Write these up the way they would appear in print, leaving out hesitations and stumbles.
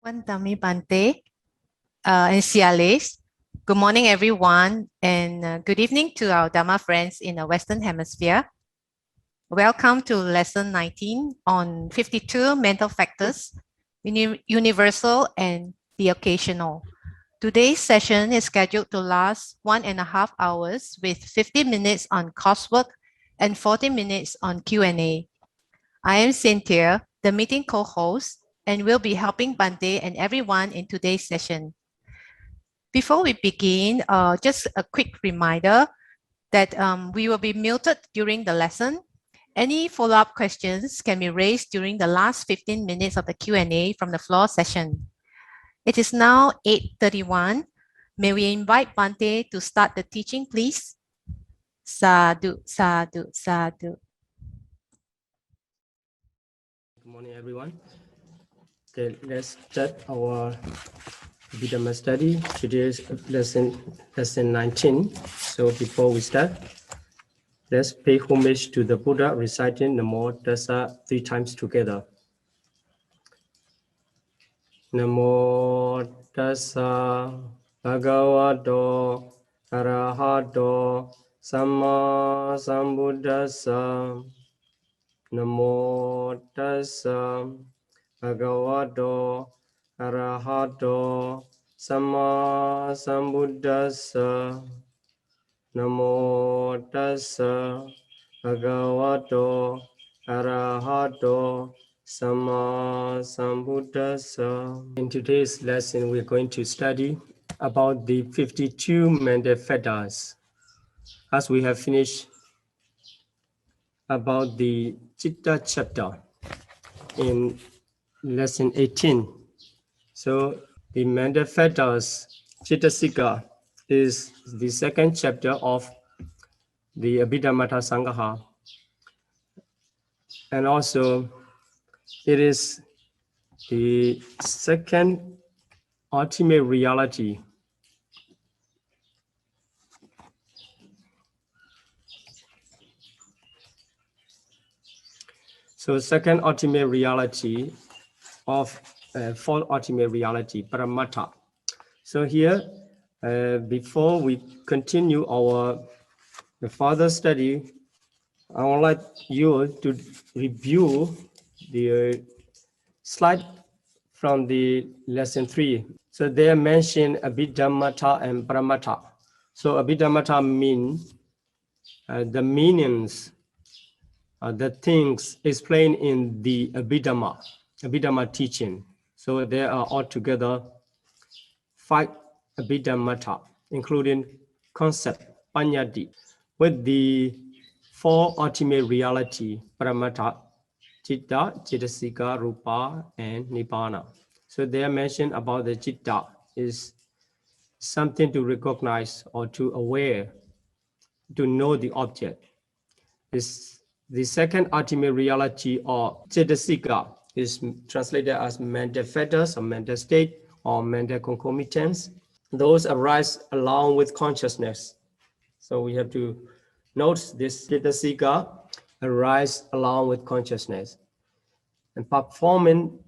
Wantami Bante and Sialis. Good morning, everyone, and good evening to our Dhamma friends in the Western Hemisphere. Welcome to Lesson 19 on 52 Mental Factors, Universal and the Occasional. Today's session is scheduled to last 1.5 hours with 50 minutes on coursework and 40 minutes on Q&A. I am Cynthia, the meeting co-host, and will be helping Bante and everyone in today's session. Before we begin, just a quick reminder that we will be muted during the lesson. Any follow-up questions can be raised during the last 15 minutes of the Q&A from the floor session. It is now 8:31. May we invite Bante to start the teaching, please? Sādhu, Sādhu, Sādhu. Good morning, everyone. Okay, let's start our Abhidhamma study. Today's lesson 19. So before we start, let's pay homage to the Buddha reciting Namo Tassa 3 times together. Namo Tassa Bhagavato Arahato Samma Sambuddhassa. Namo Tassa Bhagavato Arahato Samma Sambuddhassa. Namo Tassa Bhagavato Arahato Samma Sambuddhassa. In today's lesson, we're going to study about the 52 mental factors. As we have finished about the Chitta chapter in lesson 18. So the mental factors, Chitta Sika, is the second chapter of the Abhidhamma Sangaha. And also it is the second ultimate reality. So second ultimate reality of fourth ultimate reality, Paramattha. So here, before we continue our further study, I would like you to review the slide from the lesson 3. So they mention Abhidhamma and Paramattha. So Abhidhamma means the meanings, the things explained in the Abhidhamma teaching. So there are altogether 5 Abhidhamma, including concept, Pannadhikalankara, with the 4 ultimate reality, Paramattha, Chitta, Cittasika, Rupa, and Nibbana. So they are mentioned about the Chitta is something to recognize or to aware, to know the object. The second ultimate reality or Cittasika is translated as mental factors or mental state or mental concomitants. Those arise along with consciousness. So we have to note this Cittasika arise along with consciousness and performing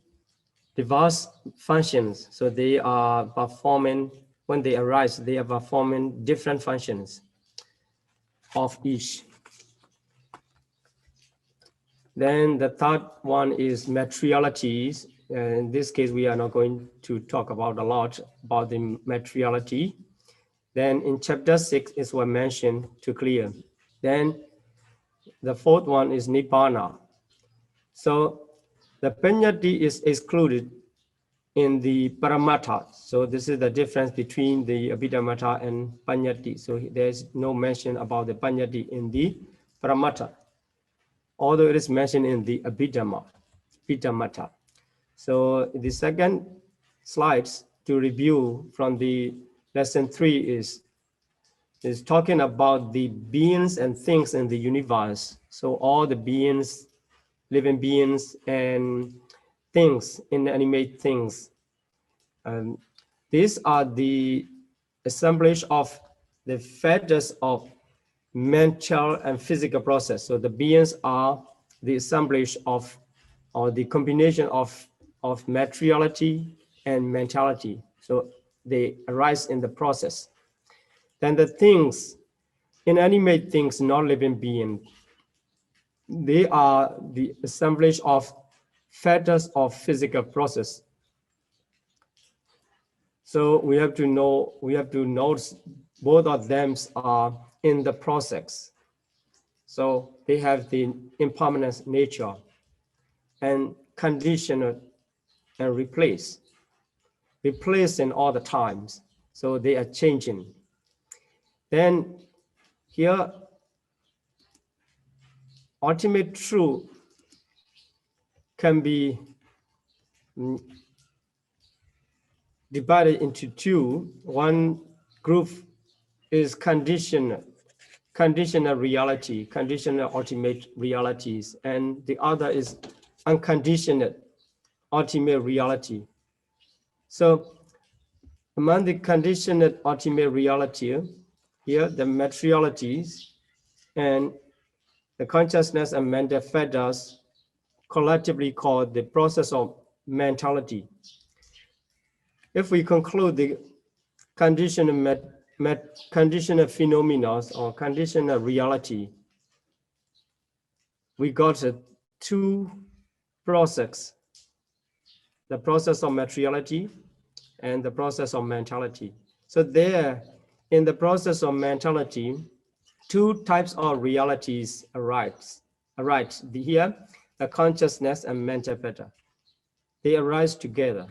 diverse functions. So they are performing, when they arise, they are performing different functions of each. Then the third one is materialities. In this case, we are not going to talk about a lot about the materiality. Then in chapter 6 is what mentioned to clear. Then the fourth one is Nibbana. So the Pannadhikalankara is excluded in the Paramattha. So this is the difference between the Abhidhamma and Pannadhikalankara. So there's no mention about the Pannadhikalankara in the Paramattha, although it is mentioned in the Abhidhamma. So the second slides to review from the lesson 3 is talking about the beings and things in the universe. So all the beings, living beings and things, inanimate things. These are the assemblage of the factors of mental and physical process. So the beings are the assemblage of, or the combination of materiality and mentality. So they arise in the process. Then the things, inanimate things, not living being, they are the assemblage of factors of physical process. So we have to note both of them are in the process. So they have the impermanent nature and conditional and replacing all the times. So they are changing. Then here, ultimate truth can be divided into two. One group is conditional reality, conditional ultimate realities, and the other is unconditional ultimate reality. So among the conditional ultimate reality, here the materialities and the consciousness and mental factors collectively called the process of mentality. If we conclude the conditional phenomena or conditional reality, we got two processes, the process of materiality and the process of mentality. So there, in the process of mentality, two types of realities arise. Here, the consciousness and mental factor. They arise together.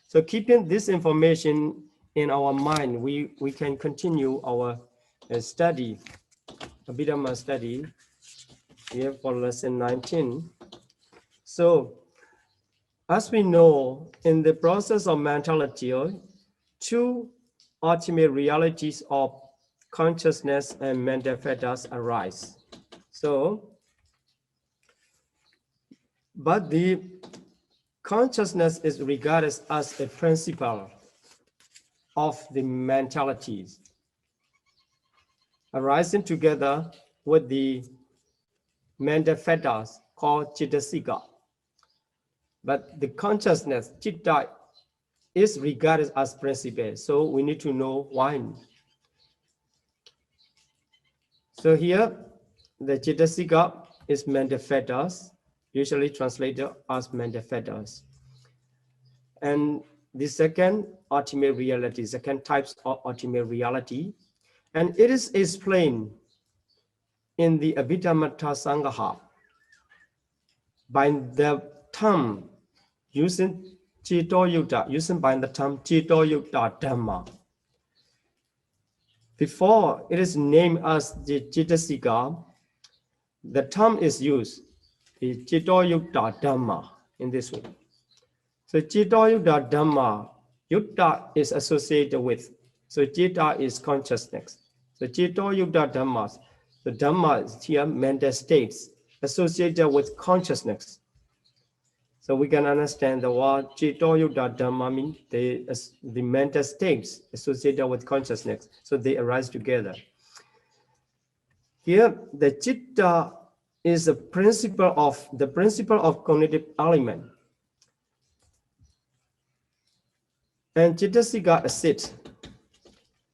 So keeping this information in our mind, we can continue our study, Abhidhamma study, here for lesson 19. So as we know, in the process of mentality, two ultimate realities of consciousness and mental factors arise. So, but the consciousness is regarded as a principle of the mentalities, arising together with the mental factors called Chittasika. But the consciousness, Chitta, is regarded as principle. So we need to know why. So here, the Chittasika is mental factors, usually translated as mental factors. And the second ultimate reality, second types of ultimate reality, and it is explained in the Abhidhamma Sangaha by the term using by the term Chito Yukta Dhamma. Before it is named as the Chittasika, the term is used, the Chito Yukta Dhamma, in this way. So Chito Yukta Dhamma, Yukta is associated with, so Chitta is consciousness. So Chito Yukta Dhammas, the Dhamma is here mental states associated with consciousness. So we can understand the word Chito Yukta Dhamma means the mental states associated with consciousness. So they arise together. Here, the Chitta is the principle of cognitive element. And Chittasika assists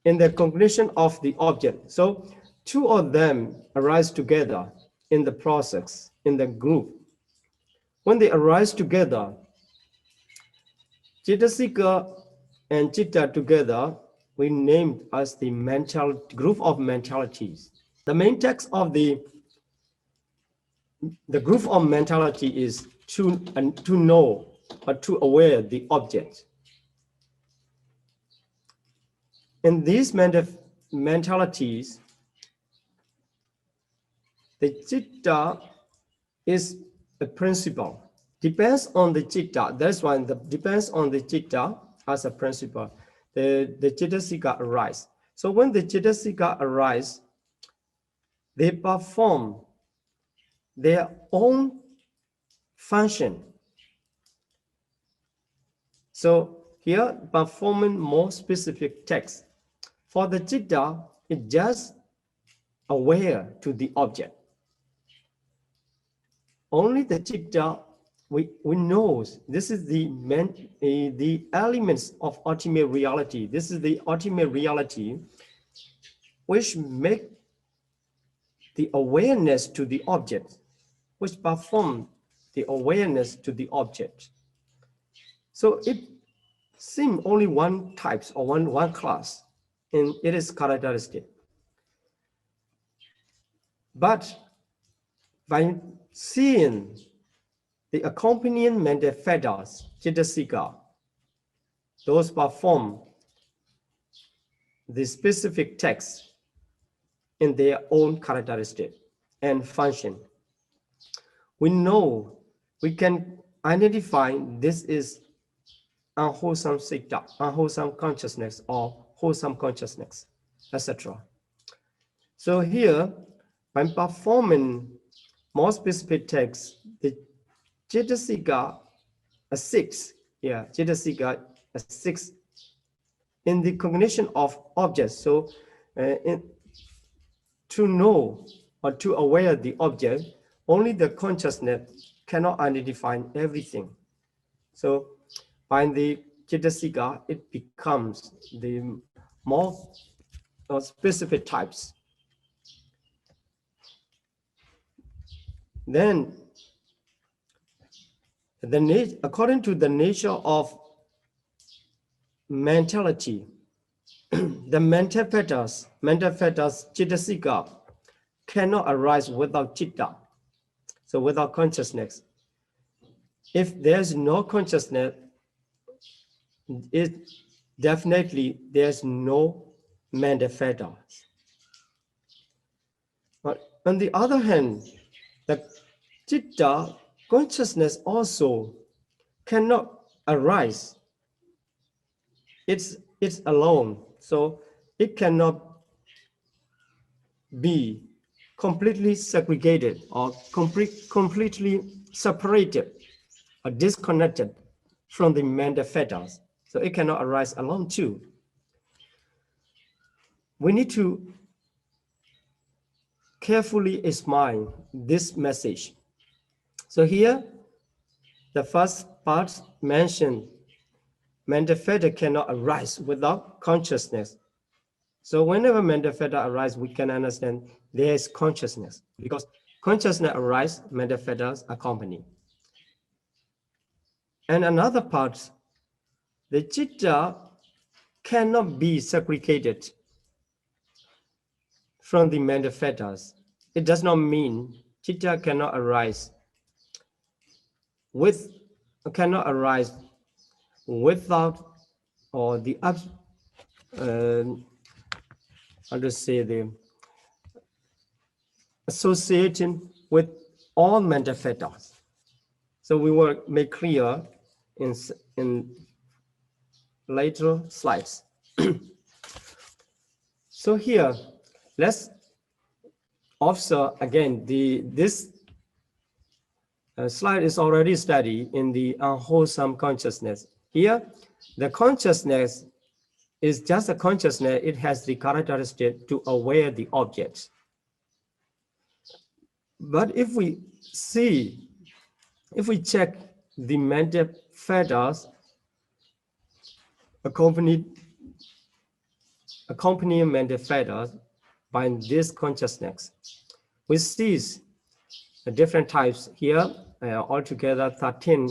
in the cognition of the object. So two of them arise together in the process, in the group. When they arise together, Chittasika and Chitta together, we named as the mental group of mentalities. The main text of the group of mentality is to know or to aware the object. In these mentalities, the Chitta is a principle. Depends on the Chitta. That's why depends on the Chitta as a principle. The Chittasika arise. So when the Chittasika arise, they perform their own function. So here, performing more specific text. For the Chitta, it just aware to the object. Only the Chitta we know this is the elements of ultimate reality. This is the ultimate reality which make the awareness to the object, which perform the awareness to the object. So it seems only one type or one class, and it is characteristic. But by seeing the accompanying mental fetters, Citasika, those perform the specific text in their own characteristic and function. We know, we can identify this is unwholesome citta, unwholesome consciousness or wholesome consciousness, etc. So here, by performing more specific texts, the Citasika, a 6, Citasika, a 6 in the cognition of objects. So to know or to aware the object, only the consciousness cannot identify everything. So by the Citasika, it becomes the more specific types. Then, according to the nature of mentality, the mental fetters, Citasika, cannot arise without citta, so without consciousness. If there's no consciousness, it definitely there's no mental fetters. But on the other hand, the citta consciousness also cannot arise. It's alone, so it cannot be completely segregated or completely separated or disconnected from the mental fetters. So it cannot arise alone too. We need to carefully examine this message. So here, the first part mentioned, mental fetter cannot arise without consciousness. So whenever mental fetter arises, we can understand there is consciousness, because consciousness arises, mental fetters accompany. And another part, the citta cannot be segregated from the mental fetters. It does not mean citta cannot arise without, or the how to say, the associating with all mental fetters. So we will make clear in later slides. So here, let's observe again this slide is already studied in the unwholesome consciousness. Here, the consciousness is just a consciousness. It has the characteristic to aware the objects. But if we check the mental fetters accompanying mental fetters by this consciousness, we see the different types here, altogether 13.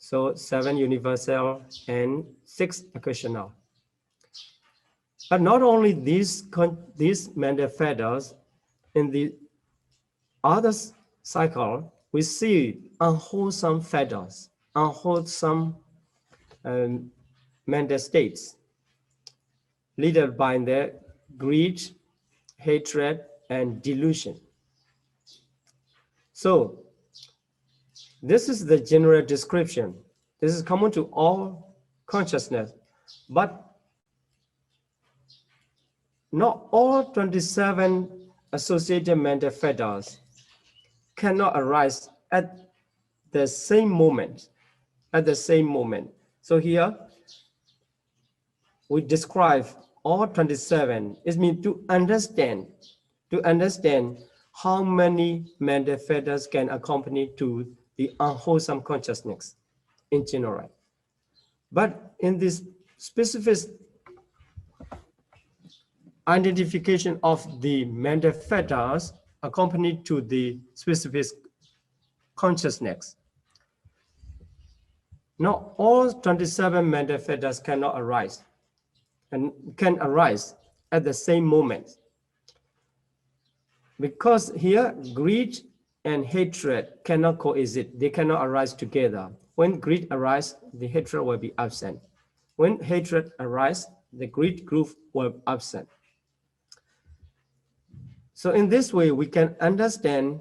So 7 universal and 6 occasional. But not only these mental fetters, in the other cycle, we see unwholesome fetters, unwholesome mental states, led by their greed, hatred, and delusion. So this is the general description. This is common to all consciousness, but not all 27 associated mental fetters cannot arise at the same moment. So here we describe all 27. It means to understand how many mental fetters can accompany to the unwholesome consciousness in general. But in this specific identification of the mental factors accompanied to the specific consciousness, not all 27 mental factors cannot arise and can arise at the same moment. Because here, greed and hatred cannot coexist. They cannot arise together. When greed arises, the hatred will be absent. When hatred arises, the greed group will be absent. So in this way, we can understand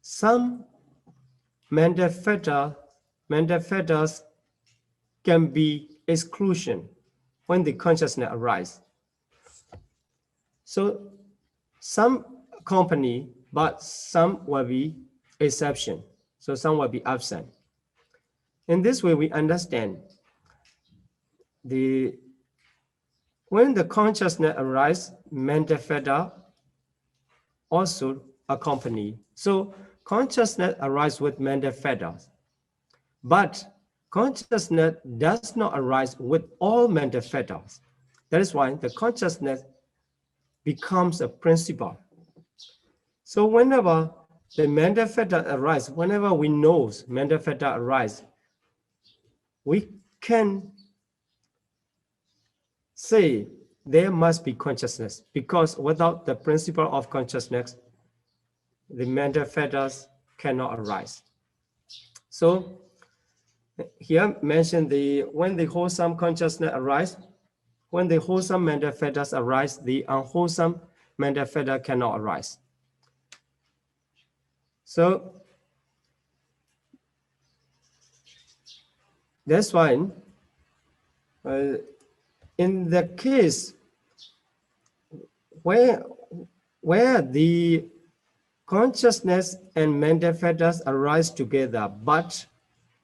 some mental factors can be exclusion when the consciousness arises. So some accompany, but some will be exception. So some will be absent. In this way, we understand when the consciousness arises, mental factor also accompany. So consciousness arises with mental factors, but consciousness does not arise with all mental factors. That is why the consciousness becomes a principle. So whenever the mental factor arises, whenever we know mental factor arise, we can say there must be consciousness, because without the principle of consciousness, the mental factors cannot arise. So here mentioned when the wholesome consciousness arise, when the wholesome mental factors arise, the unwholesome mental factor cannot arise. So that's why in the case where the consciousness and mental factors arise together, but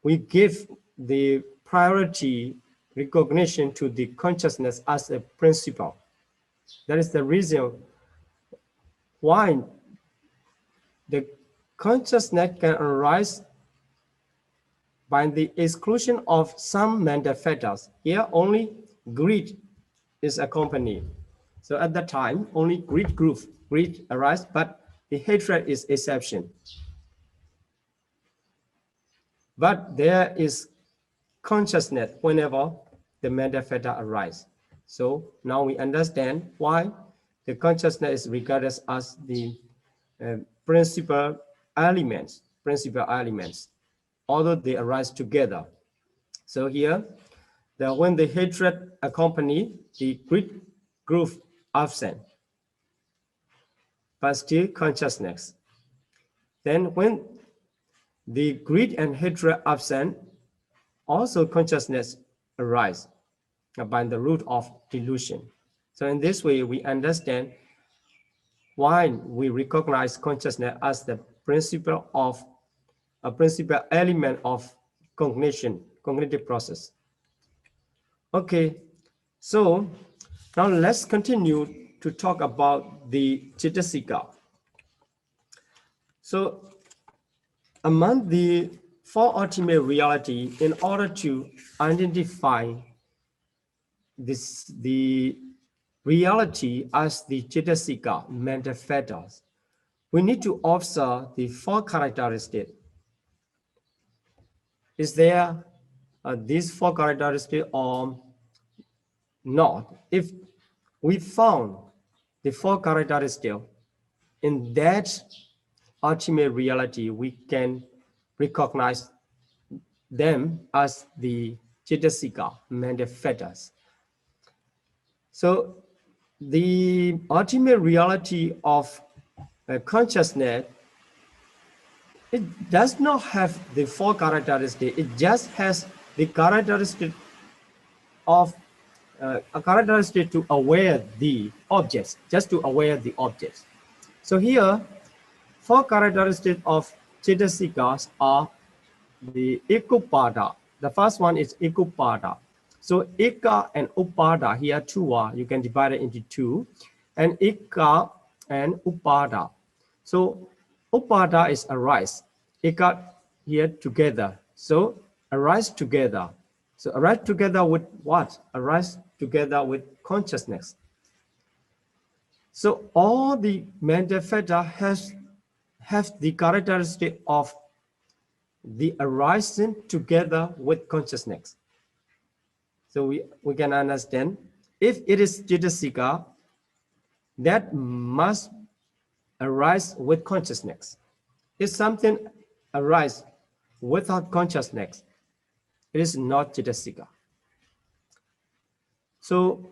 we give the priority recognition to the consciousness as a principle. That is the reason why the consciousness can arise by the exclusion of some mental factors. Here only greed is accompanied. So at that time, only greed arises, but the hatred is exception. But there is consciousness whenever the mental factor arises. So now we understand why the consciousness is regarded as the principal elements, although they arise together. So here, when the hatred accompany, the greed group absent, but still consciousness. Then when the greed and hatred absent, also consciousness arise by the root of delusion. So in this way, we understand why we recognize consciousness as the principle element of cognitive process. Okay, so now let's continue to talk about the Cettasika. So among the four ultimate reality, in order to identify the reality as the Cettasika, mental factors, we need to observe the four characteristics. Is there these four characteristics or not? If we found the four characteristics in that ultimate reality, we can recognize them as the Cettasika, mental factors. So the ultimate reality of consciousness, it does not have the four characteristics. It just has the characteristic of a characteristic to aware the objects, just to aware the objects. So here, four characteristics of Cettasikas are the Ekupada. The first one is Ekupada. So Eka and Upada, here two are, you can divide it into two, and Eka and Upada. So Upada is arise, Eka here together. So arise together. So arise together with what? Arise together with consciousness. So all the mental factors have the characteristic of the arising together with consciousness. So we can understand if it is Jaitasika, that must arise with consciousness. If something arises without consciousness, it is not Jaitasika. So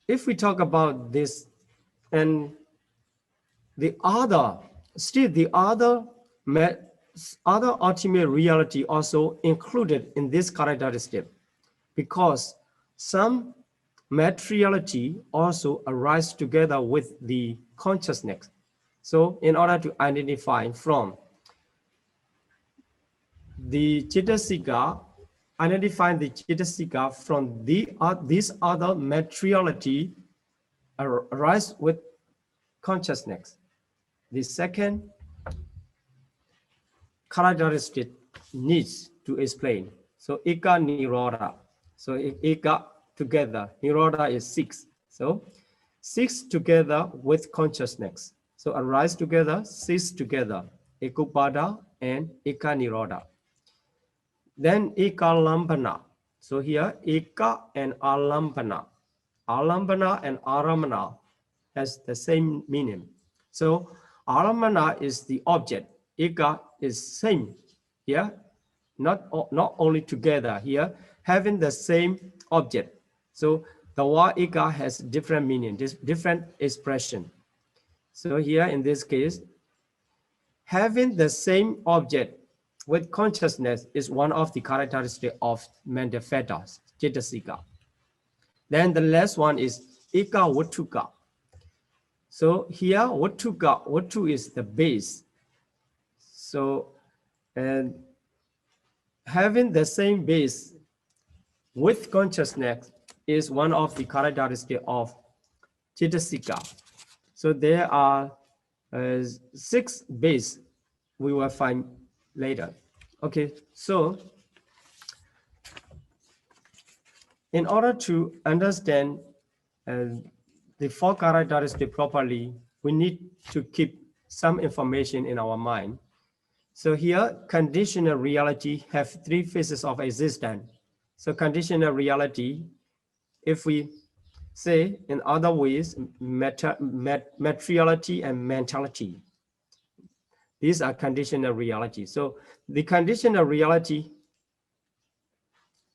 if we talk about this and the other ultimate reality also included in this characteristic, because some materiality also arise together with the consciousness. So in order to identify from the Jaitasika, identifying the Jaitasika from this other materiality arise with consciousness. The second characteristic needs to explain. So Eka Nirodha. So Eka together, Nirodha is 6. So 6 together with consciousness. So arise together, 6 together, Ekupada and Eka Nirodha. Then Eka Lambana. So here Eka and Alambana. Alambana and Aramana has the same meaning. So Aramana is the object. Eka is same here, not only together here, having the same object. So the word Eka has different meaning, different expression. So here in this case, having the same object with consciousness is one of the characteristics of mental factors, Jaitasika. Then the last one is Eka Vatuka. So here, Vatu is the base. So, and having the same base with consciousness is one of the characteristics of Jaitasika. So there are 6 base we will find later. Okay, so in order to understand the 4 characteristics properly, we need to keep some information in our mind. So here, conditional reality have 3 phases of existence. So conditional reality, if we say in other ways, materiality and mentality. These are conditional reality. So the conditional reality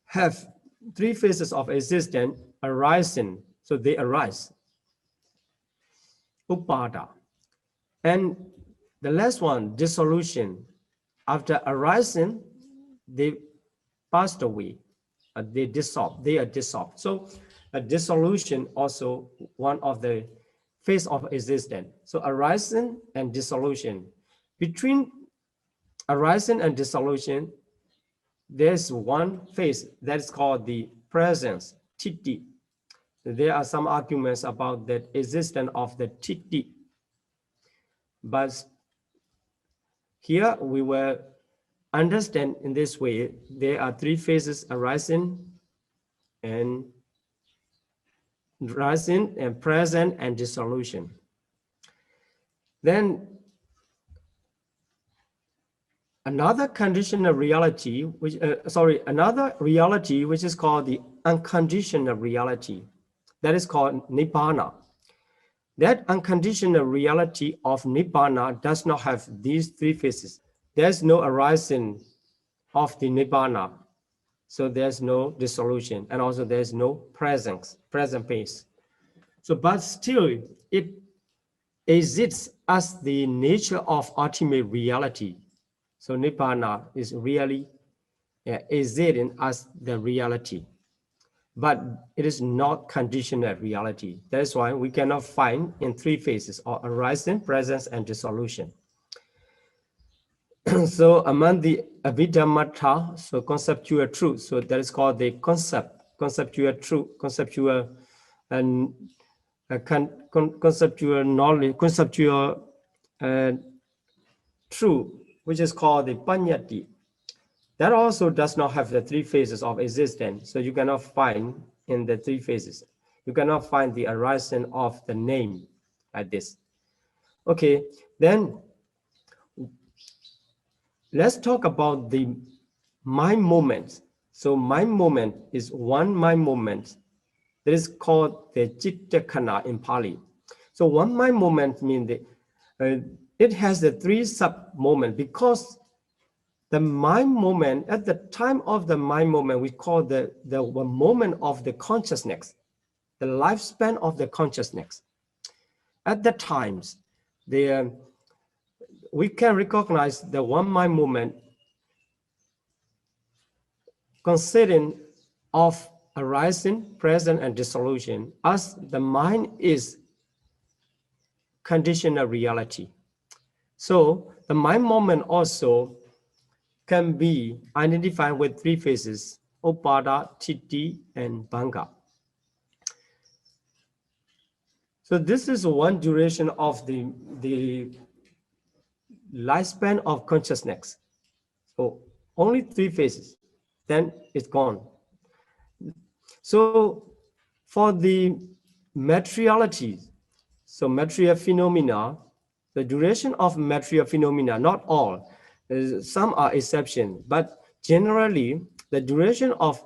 have 3 phases of existence arising. So they arise. Upada. And the last one, dissolution. After arising, they passed away. They are dissolved. So a dissolution also one of the phase of existence. So arising and dissolution. Between arising and dissolution, there's one phase that is called the presence, titi. There are some arguments about the existence of the titi. But here we will understand in this way, there are 3 phases arising and present and dissolution. Then another conditional reality, another reality which is called the unconditional reality, that is called Nibbana. That unconditional reality of Nibbana does not have these 3 phases. There's no arising of the Nibbana. So there's no dissolution, and also there's no present phase. So, but still, it exists as the nature of ultimate reality. So Nibbana is really existing as the reality. But it is not conditional reality. That's why we cannot find in 3 phases or arising, presence, and dissolution. So among the Abhidhamma, so conceptual truth, so that is called the conceptual truth, conceptual and conceptual knowledge, conceptual truth which is called the Panyati. That also does not have the three phases of existence. So you cannot find in the three phases. You cannot find the arising of the name like this. Okay, then let's talk about the mind movement. So mind movement is one mind movement that is called the Chitta in Pali. So one mind movement means it has the three sub-moments because the mind moment, at the time of the mind moment, we call the moment of the consciousness, the lifespan of the consciousness. At the times, we can recognize the one mind moment considering of arising, present, and dissolution as the mind is conditional reality. So the mind moment also can be identified with three phases, Upada, Chitti, and Bhanga. So this is one duration of the lifespan of consciousness. So only three phases, then it's gone. So for the materiality, so material phenomena, the duration of material phenomena, not all, some are exceptions, but generally the duration of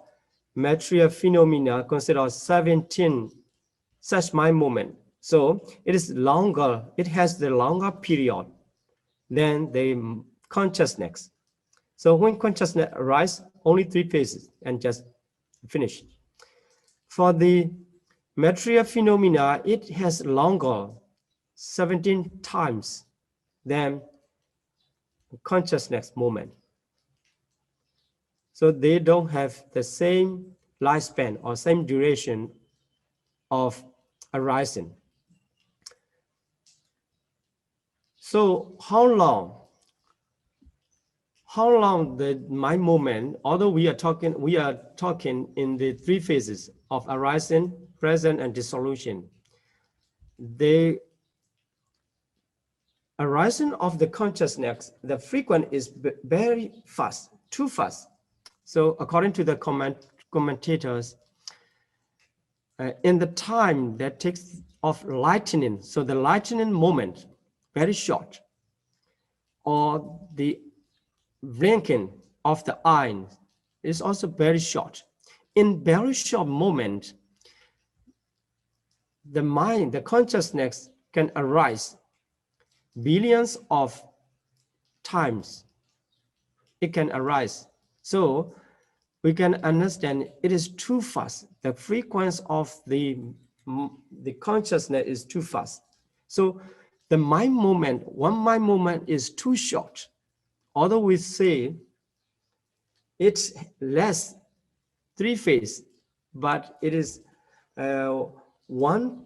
material phenomena considers 17 such mind movement. So it is longer, it has the longer period than the consciousness. So when consciousness arises, only three phases and just finish. For the material phenomena, it has longer, 17 times than consciousness moment. So they don't have the same lifespan or same duration of arising. So how long the mind movement, although we are talking in the three phases of arising, present, and dissolution, the arising of the consciousness, the frequency is very fast, too fast. So according to the commentators, in the time that takes of lightning, so the lightning moment, very short, or the blinking of the eye is also very short. In very short moment, the mind, the consciousness can arise billions of times. It can arise. So we can understand it is too fast. The frequency of the consciousness is too fast. So the mind moment, one mind moment is too short. Although we say it's less three phase, but it is one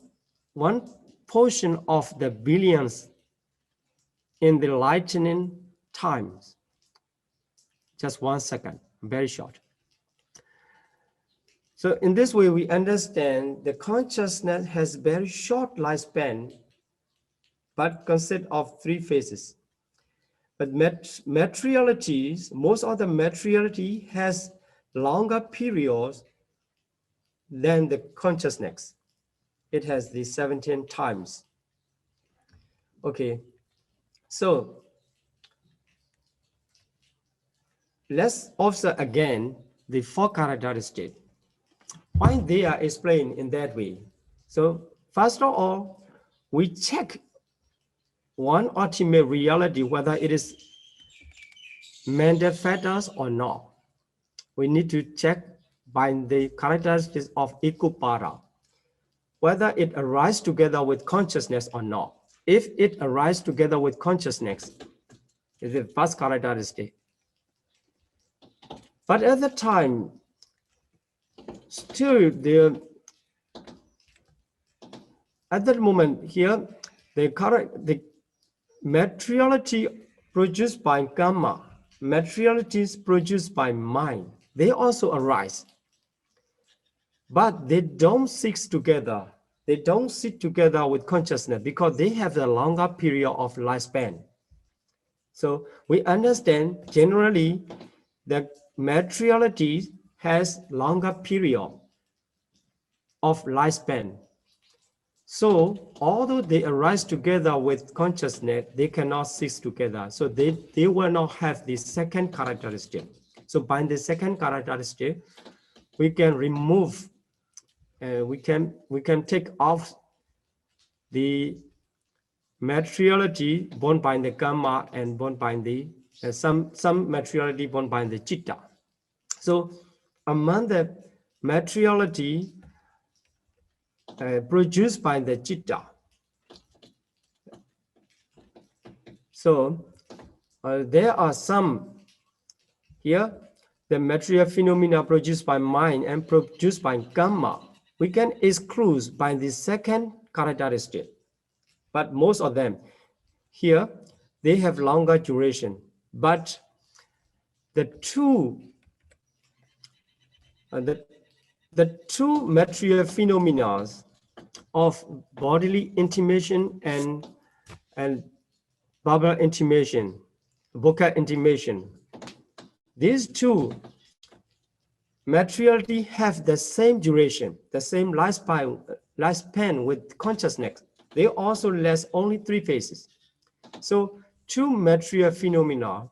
portion of the billions in the lightning times. Just 1 second, very short. So in this way, we understand the consciousness has very short lifespan, but consists of three phases. But materialities, most of the materiality has longer periods than the consciousness. It has the 17 times. Okay, so let's observe again the four characteristics. Why they are explained in that way? So first of all, we check one ultimate reality, whether it is mental factors or not. We need to check by the characteristics of Ekupada, whether it arises together with consciousness or not. If it arises together with consciousness, is the first characteristic. But at the time, still at that moment here, the materiality produced by karma, materialities produced by mind, they also arise. But they don't sit together. They don't sit together with consciousness because they have a longer period of lifespan. So we understand generally the materiality has longer period of lifespan. So although they arise together with consciousness, they cannot cease together. So they will not have the second characteristic. So by the second characteristic, we can remove, we can take off the materiality born by the karma and born by the some materiality born by the chitta. So among the materiality produced by the chitta, so there are some here, the material phenomena produced by mind and produced by karma, we can exclude by the second characteristic. But most of them here, they have longer duration. But the two material phenomena of bodily intimation and verbal intimation, vocal intimation, these two materiality have the same duration, the same lifespan with consciousness. They also last only 3 phases. So two material phenomena,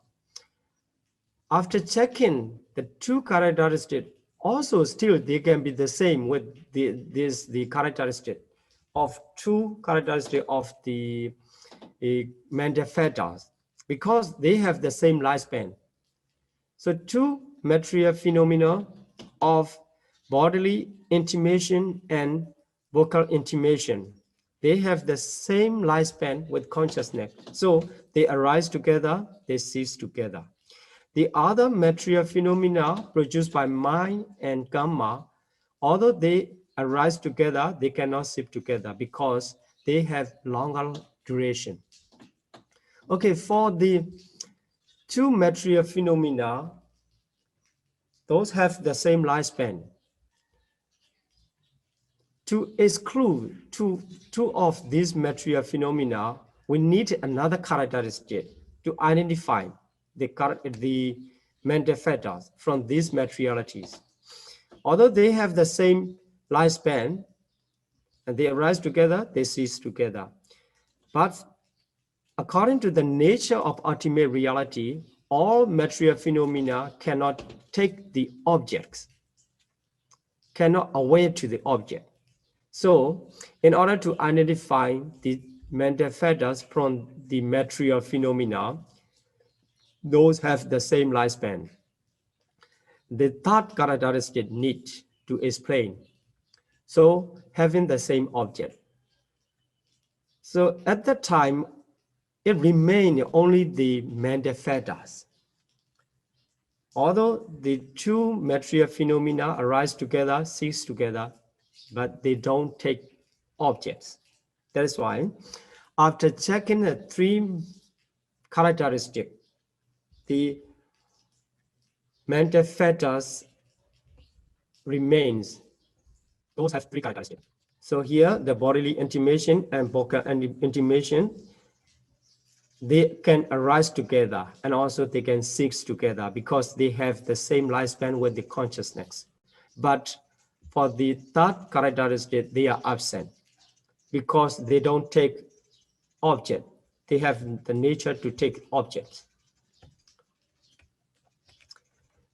after checking the two characteristics, also still they can be the same with the characteristic of two characteristics of the mental factors, because they have the same lifespan. So two material phenomena of bodily intimation and vocal intimation, they have the same lifespan with consciousness. So they arise together, they cease together. The other material phenomena produced by mind and karma, although they arise together, they cannot cease together because they have longer duration. Okay, for the two material phenomena, those have the same lifespan. To exclude two of these material phenomena, we need another characteristic to identify the mental factors from these materialities. Although they have the same lifespan and they arise together, they cease together. But according to the nature of ultimate reality, all material phenomena cannot take the objects, cannot away to the object. So in order to identify the mental factors from the material phenomena, those have the same lifespan. The third characteristic need to explain. So having the same object. So at that time, it remained only the mental factors. Although the two material phenomena arise together, cease together, but they don't take objects. That is why, after checking the 3 characteristics, the mental factors remains. Those have 3 characteristics. So here, the bodily intimation and vocal intimation, they can arise together and also they can cease together because they have the same lifespan with the consciousness. But for the third characteristic, they are absent because they don't take object. They have the nature to take objects.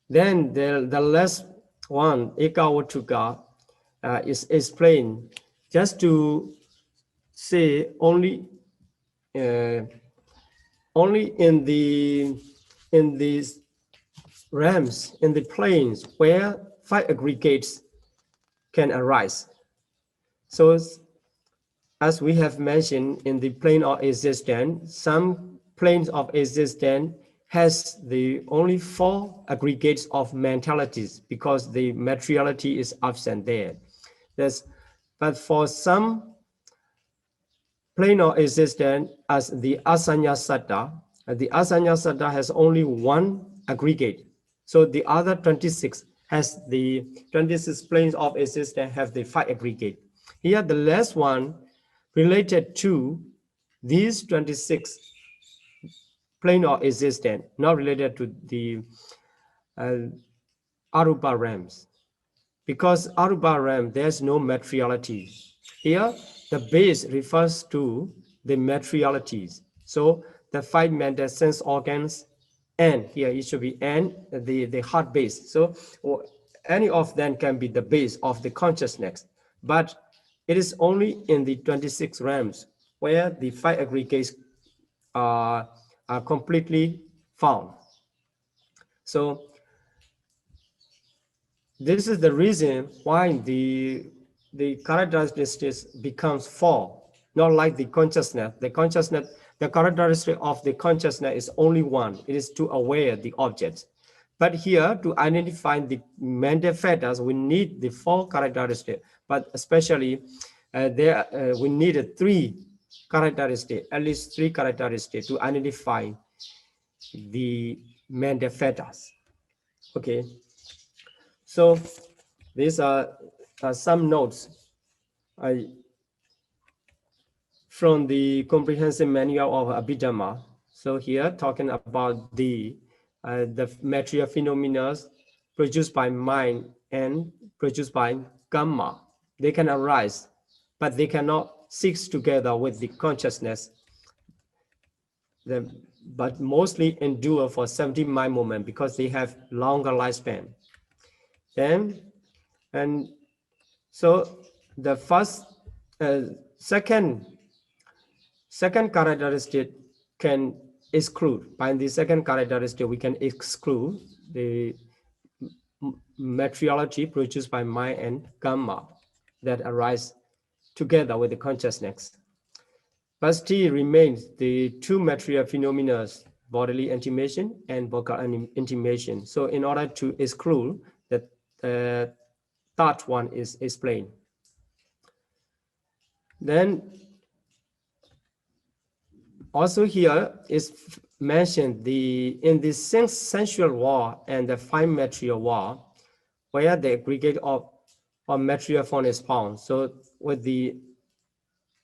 Then the last one, Ekawatuka, is explained just to say only in these realms, in the planes where 5 aggregates can arise. So as we have mentioned in the plane of existence, some planes of existence has the only 4 aggregates of mentalities because the materiality is absent there. But for some plane of existence, as the Asanya Satta has only 1 aggregate. So the other 26 has the 26 planes of existence have the 5 aggregate. Here the last one related to these 26 plain or existent, not related to the Arupa realms. Because Arupa realm, there's no materiality. Here, the base refers to the materialities. So the 5 mental sense organs, and here it should be and the heart base. So any of them can be the base of the consciousness, but it is only in the 26 realms where the 5 aggregates are completely found. So this is the reason why the characteristics becomes 4, not like the consciousness. The characteristic of the consciousness is only 1. It is to aware the objects. But here, to identify the mental factors, we need the 4 characteristics. But especially, we need 3 characteristics, at least 3 characteristics to identify the mental factors. Okay. So these are some notes from the comprehensive manual of Abhidhamma. So here talking about the material phenomena produced by mind and produced by karma. They can arise, but they cannot cease together with the consciousness. But mostly endure for 70 mind moments because they have longer lifespan. Then, and so the second characteristic can exclude. By the second characteristic, we can exclude the materiality produced by mind and karma that arise together with the consciousness. But still remains the 2 material phenomena, bodily intimation and vocal intimation. So in order to exclude, the third one is explained. Then also here is mentioned in the sensual world and the 5 material world, where the aggregate of material form is found. So with the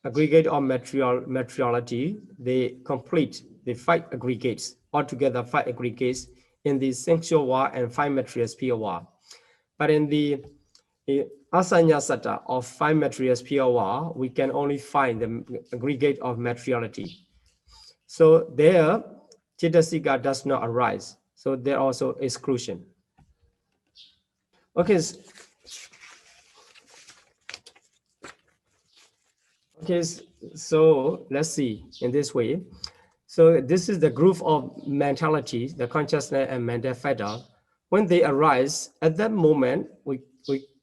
aggregate of materiality, they complete the 5 aggregates, altogether 5 aggregates in the sensual world and 5 material sphere world. But in the Asanya Satta of 5 material sphere world, we can only find the aggregate of materiality. So there, Chitasika does not arise. So there also exclusion. Okay. Okay, so let's see in this way. So this is the group of mentalities, the consciousness and mental factor. When they arise, at that moment, we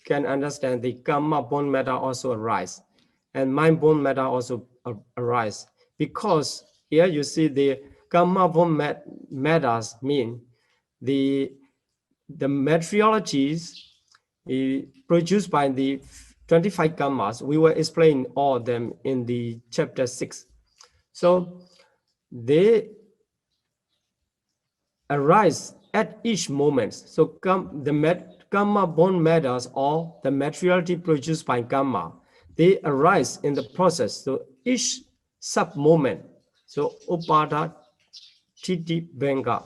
can understand the karma-born matter also arise, and mind-born matter also arise. Because here you see the karma-born matters mean the materialities produced by the 25 karmas. We will explain all of them in the chapter 6. So they arise at each moment. So the karma-born matters or the materiality produced by karma, they arise in the process. So each sub-moment, so upada titi venga,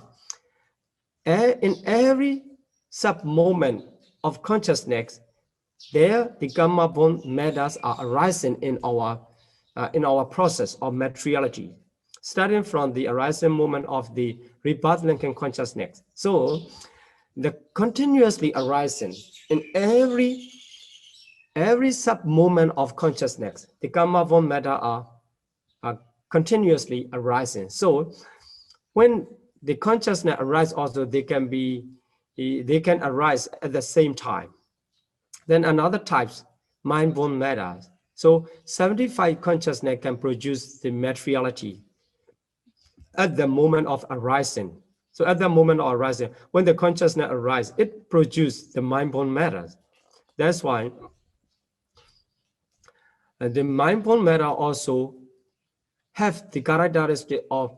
in every sub-moment of consciousness, there the karma-born matters are arising in our process of materiality, starting from the arising moment of the rebirth linking consciousness. So the continuously arising in every sub-moment of consciousness, the karma-born matter are continuously arising. So when the consciousness arises, also they can arise at the same time. Then another types, mind-born matters. So 75 consciousness can produce the materiality at the moment of arising. So at the moment of arising, when the consciousness arises, it produces the mind-born matters. That's why the mind-born matter also have the characteristic of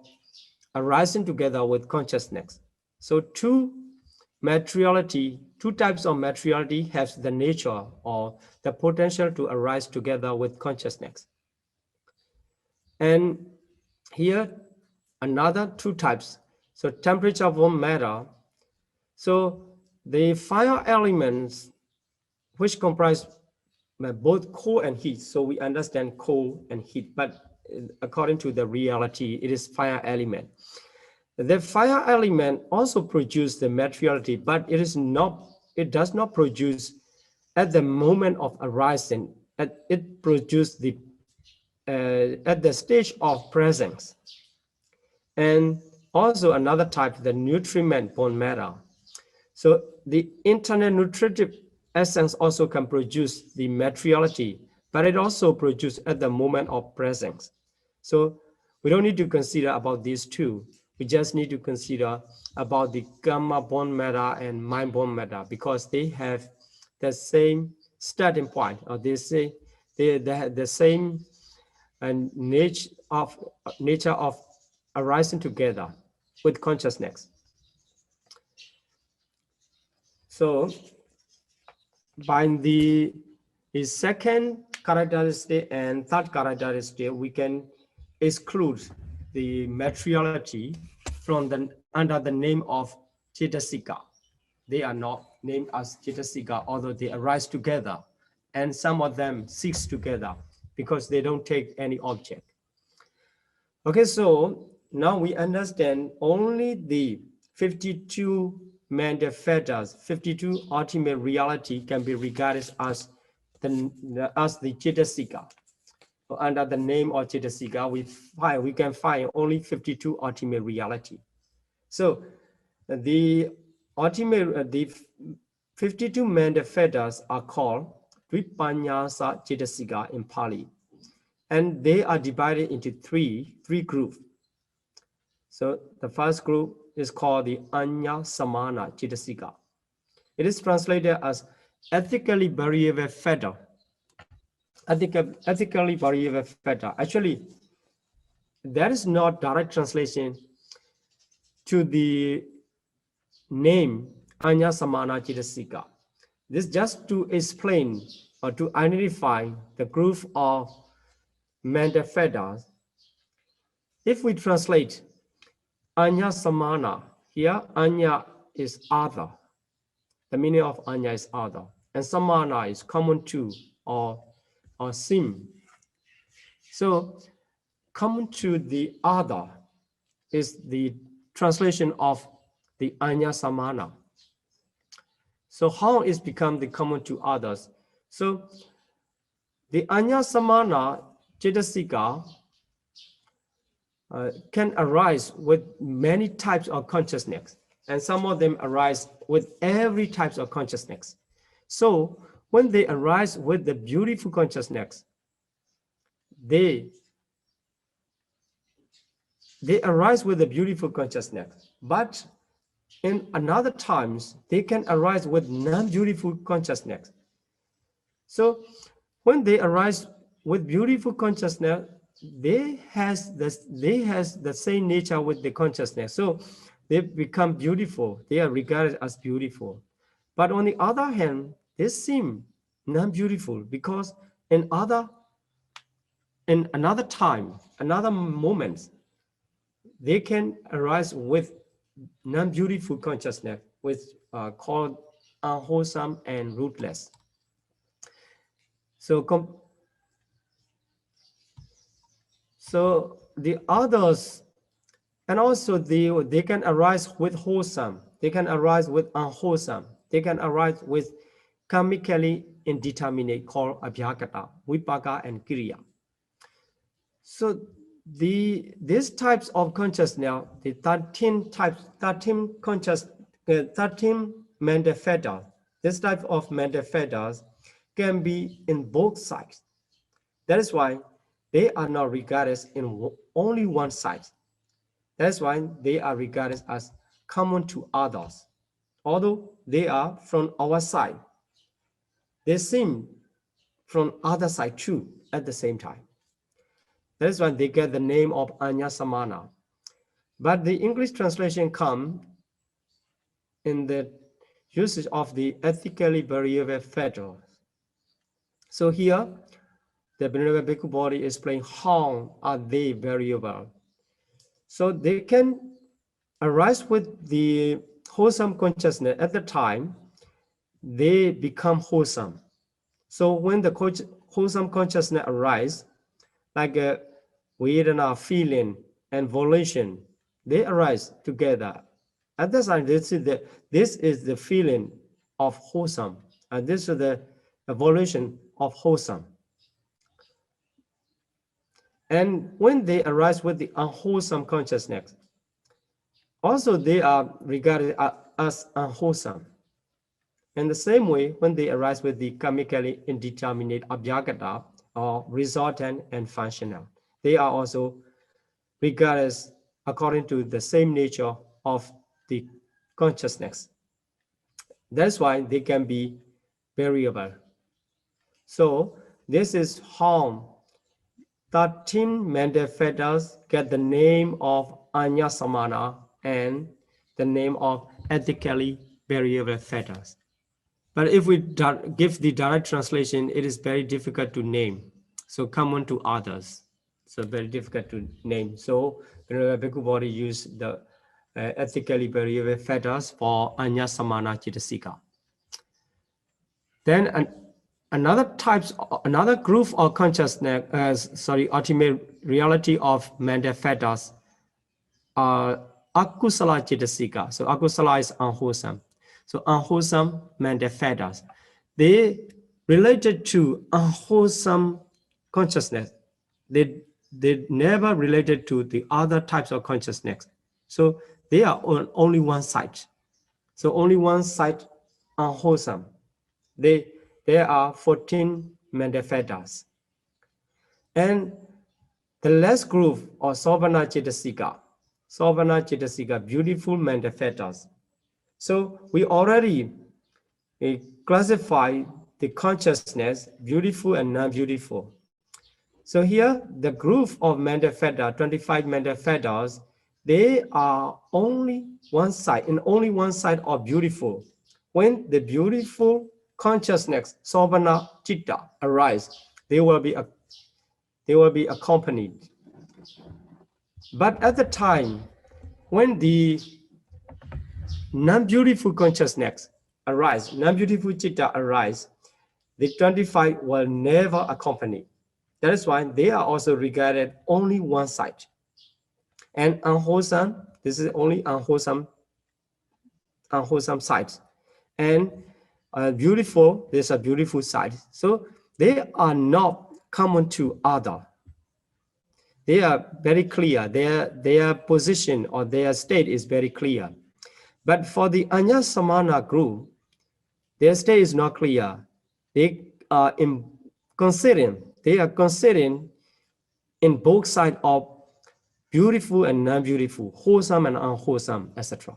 arising together with consciousness. So two types of materiality have the nature or the potential to arise together with consciousness. And here another two types. So temperature borne matter. So the fire elements which comprise both cold and heat. So we understand cold and heat, but according to the reality, it is fire element. The fire element also produces the materiality, but it does not produce at the moment of arising. It produces at the stage of presence. And also another type, the nutriment borne matter. So the internal nutritive essence also can produce the materiality, but it also produces at the moment of presence. So we don't need to consider about these two. We just need to consider about the gamma borne matter and mind borne matter, because they have the same starting point, or they have the same nature of arising together with consciousness. So by the second characteristic and third characteristic, we can exclude the materiality from under the name of Cetasika. They are not named as Cetasika, although they arise together, and some of them cease together because they don't take any object. Okay, so now we understand only the 52 manifestos, 52 ultimate reality can be regarded as the Cetasika. Under the name of Cetasika, we can find only 52 ultimate reality. So the 52 manifestos are called Dvipanyasa Cetasika in Pali. And they are divided into three groups. So the first group is called the Anya Samana Cetasika. It is translated as ethically variable factor. Ethically variable factor. Actually, that is not direct translation to the name Anya Samana Cetasika. This just to explain or to identify the group of manifestos. If we translate Anya Samana, here Anya is other. The meaning of Anya is other. And Samana is common to or same. So common to the other is the translation of the Anya Samana. So how is become the common to others? So the Anya Samana Cetasika can arise with many types of consciousness, and some of them arise with every type of consciousness. So when they arise with the beautiful consciousness, they arise with the beautiful consciousness, but in another times, they can arise with non-beautiful consciousness. So when they arise with beautiful consciousness, they has the same nature with the consciousness. So they become beautiful. They are regarded as beautiful. But on the other hand, they seem non-beautiful because in another time, another moment, they can arise with non-beautiful consciousness, which called unwholesome and rootless. So the others, and also they can arise with wholesome, they can arise with unwholesome, they can arise with karmically indeterminate called abhyagata, vipaka, and kriya. So these types of consciousness, the 13 manifestos, this type of manifestos can be in both sides. That is why they are not regarded in only one side. That's why they are regarded as common to others. Although they are from our side, they seem from other side too at the same time. That's why they get the name of Anya Samana. But the English translation comes in the usage of the ethically variable factors. So here, the Venerable Bhikkhu Bodhi explains how are they variable. So they can arise with the wholesome consciousness at the time they become wholesome. So when the wholesome consciousness arises, like a Vedana, feeling, and volition, they arise together. At this time, this is the feeling of wholesome, and this is the volition of wholesome. And when they arise with the unwholesome consciousness, also they are regarded as unwholesome. In the same way, when they arise with the karmically indeterminate abhyagata, or resultant and functional, they are also regarded according to the same nature of the consciousness. That's why they can be variable. So this is how 13 mental fetters get the name of Anya Samana and the name of ethically variable fetters. But if we give the direct translation, it is very difficult to name. So common to others. So very difficult to name. So Bhikkhu Bodhi used the ethically variable fetters for Anya Samana Chitasika. Then another group of consciousness, ultimate reality of mental fetters are akusala chitasika. So akusala is unwholesome. So unwholesome mental fetters, they related to unwholesome consciousness. They never related to the other types of consciousness. So they are on only one side. So only one side unwholesome. There are 14 mental fetters. And the last group or Savana Chitasika, beautiful mental fetters. So we already classify the consciousness, beautiful and non-beautiful. So here, the group of mental fetters, 25 mental fetters, they are only one side, and only one side of beautiful. When the beautiful consciousness, Savana Chitta, arise, they will be accompanied. But at the time, when the non-beautiful consciousness arise, non-beautiful Chitta arise, the 25 will never accompany. That is why they are also regarded only one side. And unwholesome, this is only unwholesome sides. And beautiful, there's a beautiful side. So they are not common to other. They are very clear. Their position or their state is very clear. But for the Anya Samana group, their state is not clear. They are considering in both sides of beautiful and non-beautiful, wholesome and unwholesome, etc.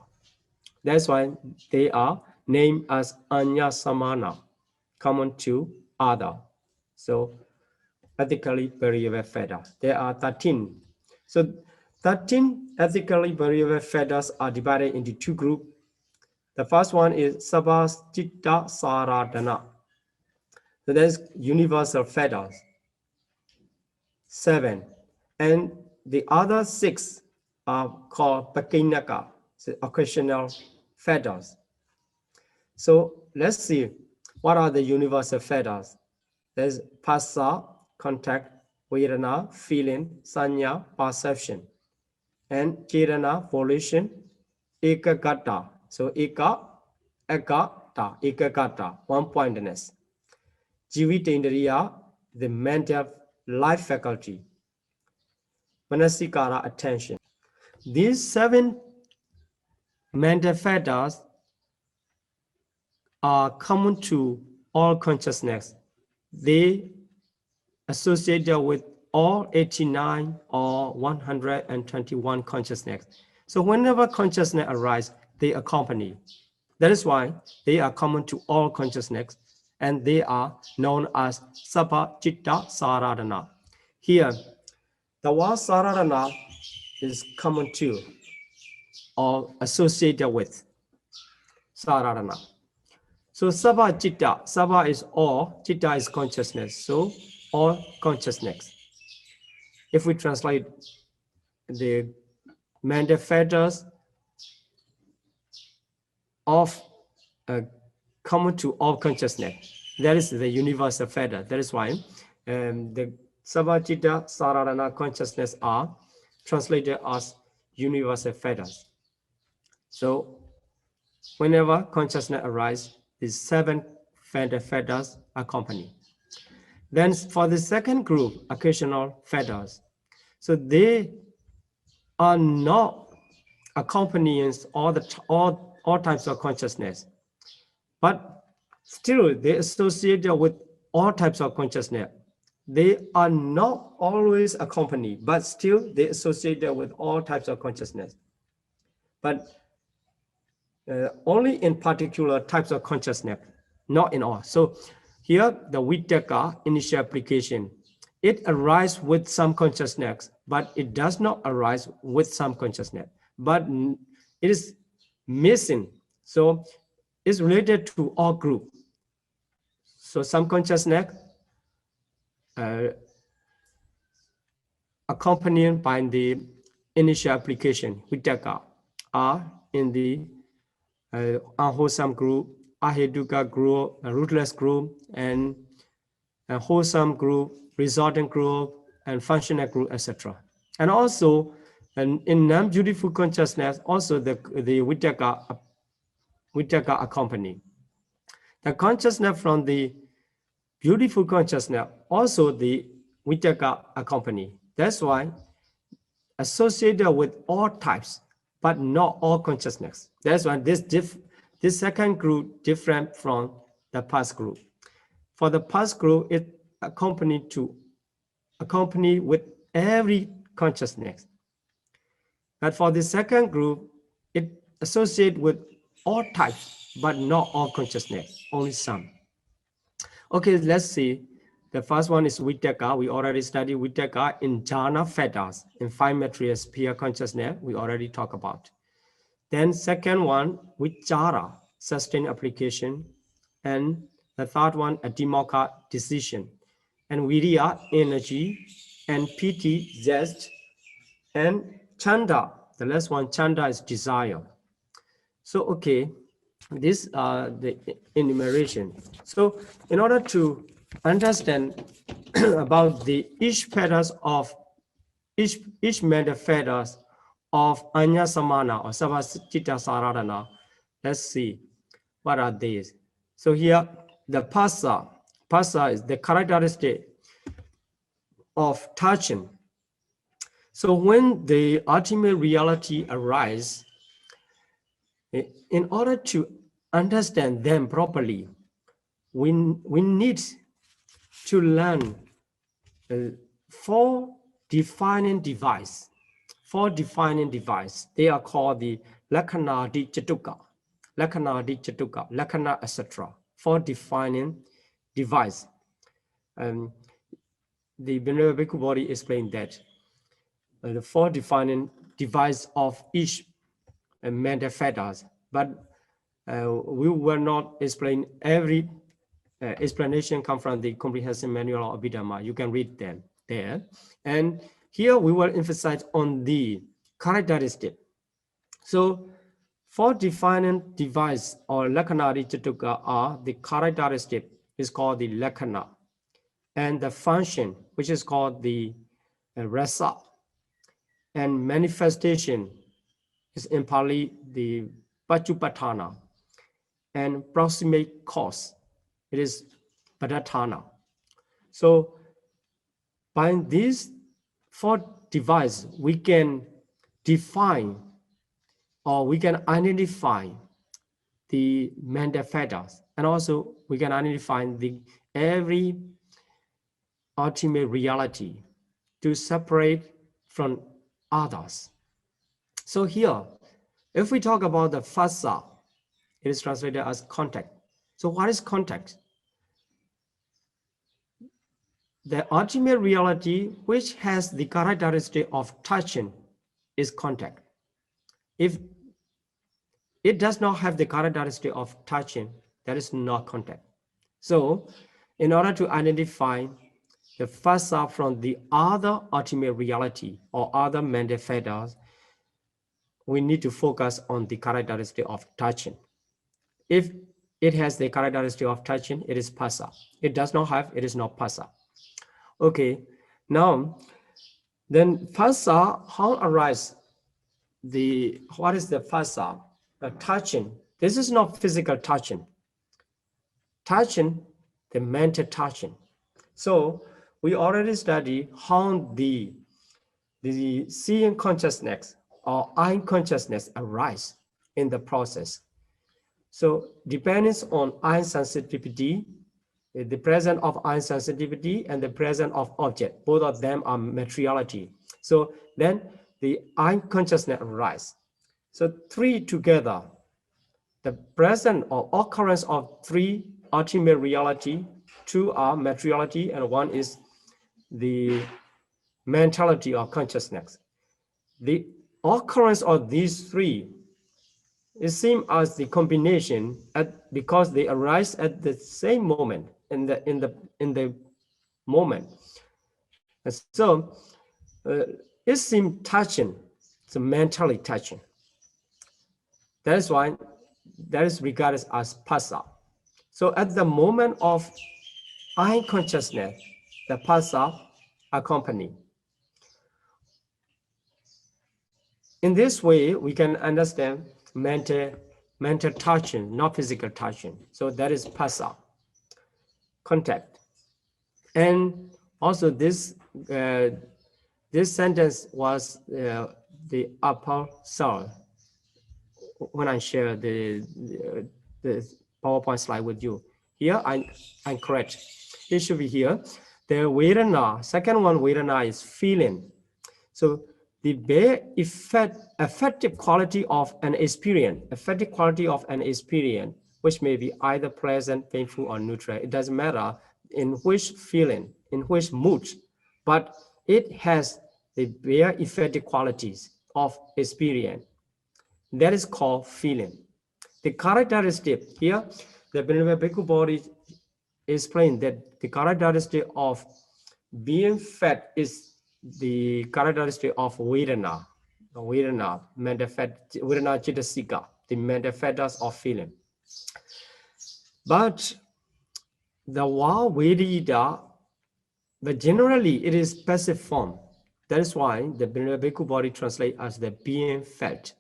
That's why they are named as Anya Samana, common to other. So ethically variable fetter. There are 13. So 13 ethically variable fetters are divided into two groups. The first one is Sabhaschitta Saradana. So that's universal fetters. 7. And the other 6 are called Pakinaka, so occasional fetters. So let's see what are the universal fetters. There's Phassa, contact, Vedana, feeling, Sanya, perception, and Chetana, volition, Ekagata. So Ekagata, one-pointedness. Jivitendriya, the mental life faculty. Manasikara, attention. These 7 mental fetters are common to all consciousness. They associated with all 89 or 121 consciousness. So whenever consciousness arises, they accompany. That is why they are common to all consciousness, and they are known as Sabha Chitta Saradana. Here, the word Saradana is common to or associated with Saradana. So Sabha Chitta, Sabha is all, Chitta is consciousness, so all consciousness. If we translate the mental factors of common to all consciousness. That is the universal factor. That is why the Sabhajita Sararana consciousness are translated as universal factors. So whenever consciousness arises, these 7 mental factors accompany. Then for the second group, occasional factors. So they are not accompanying all types of consciousness, but still they associated with all types of consciousness. They are not always accompanied, but still they associated with all types of consciousness. But only in particular types of consciousness, not in all. So here the Vitaka initial application, it arises with some consciousness, but it does not arise with some consciousness, but it is missing. So it's related to all group. So some consciousness accompanied by the initial application, Vitaka, are in the unwholesome group, aheduka group, rootless group, and a wholesome group, resultant group, and functional group, etc. And also, in non-beautiful consciousness, also the Vitaka accompany. The consciousness from the beautiful consciousness, also the Vitaka accompany. That's why associated with all types, but not all consciousness. That's why this second group different from the past group. For the past group, it accompany with every consciousness. But for the second group, it associates with all types, but not all consciousness, only some. Okay, let's see. The first one is Vitaka. We already studied Vitaka in jhana factors, in 5 material sphere consciousness, we already talked about. Then second one, Vichara, sustained application. And the third one, Adhimokha, decision. And Virya, energy. And Piti, zest. And Chanda, the last one, Chanda is desire. So, okay, these are the enumeration. So in order to understand about the each patterns of each mental factors of Anya Samana or Savaschitta Saradana, let's see what are these. So here the pasa is the characteristic of touching. So when the ultimate reality arises, in order to understand them properly, we need to learn 4 defining device. 4 defining device. They are called the Lakkhana Chatuka, Lakkhana, etc. 4 defining device. The Venerable Bhikkhu Bodhi explained that the 4 defining device of each mental factors, but we will not explain every explanation come from the comprehensive manual of Abhidhamma. You can read them there. And here we will emphasize on the characteristic. So 4 defining device or Lakkhana Chatuka are the characteristic is called the Lakkhana, and the function, which is called the rasa, and manifestation is in Pali the Pachupatthana, and proximate cause, it is Padatthana. So by these 4 devices, we can define or we can identify the mental factors, and also we can identify the every ultimate reality to separate from others. So here, if we talk about the phassa, it is translated as contact. So what is contact? The ultimate reality which has the characteristic of touching is contact. If it does not have the characteristic of touching, that is not contact. So in order to identify the phassa from the other ultimate reality or other mental factors, we need to focus on the characteristic of touching. If it has the characteristic of touching, it is phassa. It does not have, it is not phassa. Okay, now, then phassa, how arise what is the phassa? The touching. This is not physical touching. Touching, the mental touching. So we already studied how the seeing consciousness or eye consciousness arise in the process. So depends on eye sensitivity, the presence of eye sensitivity and the presence of object. Both of them are materiality. So then the eye consciousness arise. So three together, the presence or occurrence of three ultimate reality, two are materiality and one is the mentality or consciousness. The occurrence of these three, it seems as the combination because they arise at the same moment in the moment. And so it seems touching, it's mentally touching. That is why that is regarded as phassa. So at the moment of eye consciousness, the phassa accompany. In this way, we can understand mental touching, not physical touching. So that is phassa, contact. And also this sentence was the upper cell when I share the PowerPoint slide with you. Here I'm correct. It should be here. The vedana, second one, vedana is feeling. So the bare effective quality of an experience, which may be either pleasant, painful, or neutral. It doesn't matter in which feeling, in which mood, but it has the bare effective qualities of experience. That is called feeling. The characteristic here, the Venerable Bhikkhu Bodhi explained that the characteristic of being fed is the characteristic of vedana, vedana chittasika, the mental fetters of feeling. But the va vedita, but generally it is passive form. That is why the Venerable Bhikkhu Bodhi translates as the being fed.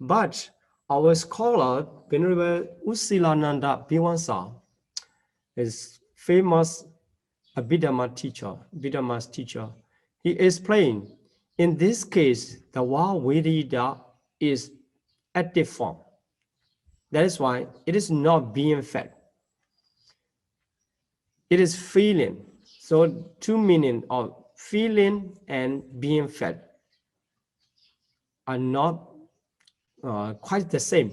But our scholar, Venerable Usilananda Bhiwansa, is famous Abhidhamma's teacher. He explained, in this case, the va vedita is active form. That is why it is not being fed. It is feeling. So two meanings of feeling and being fed are not quite the same.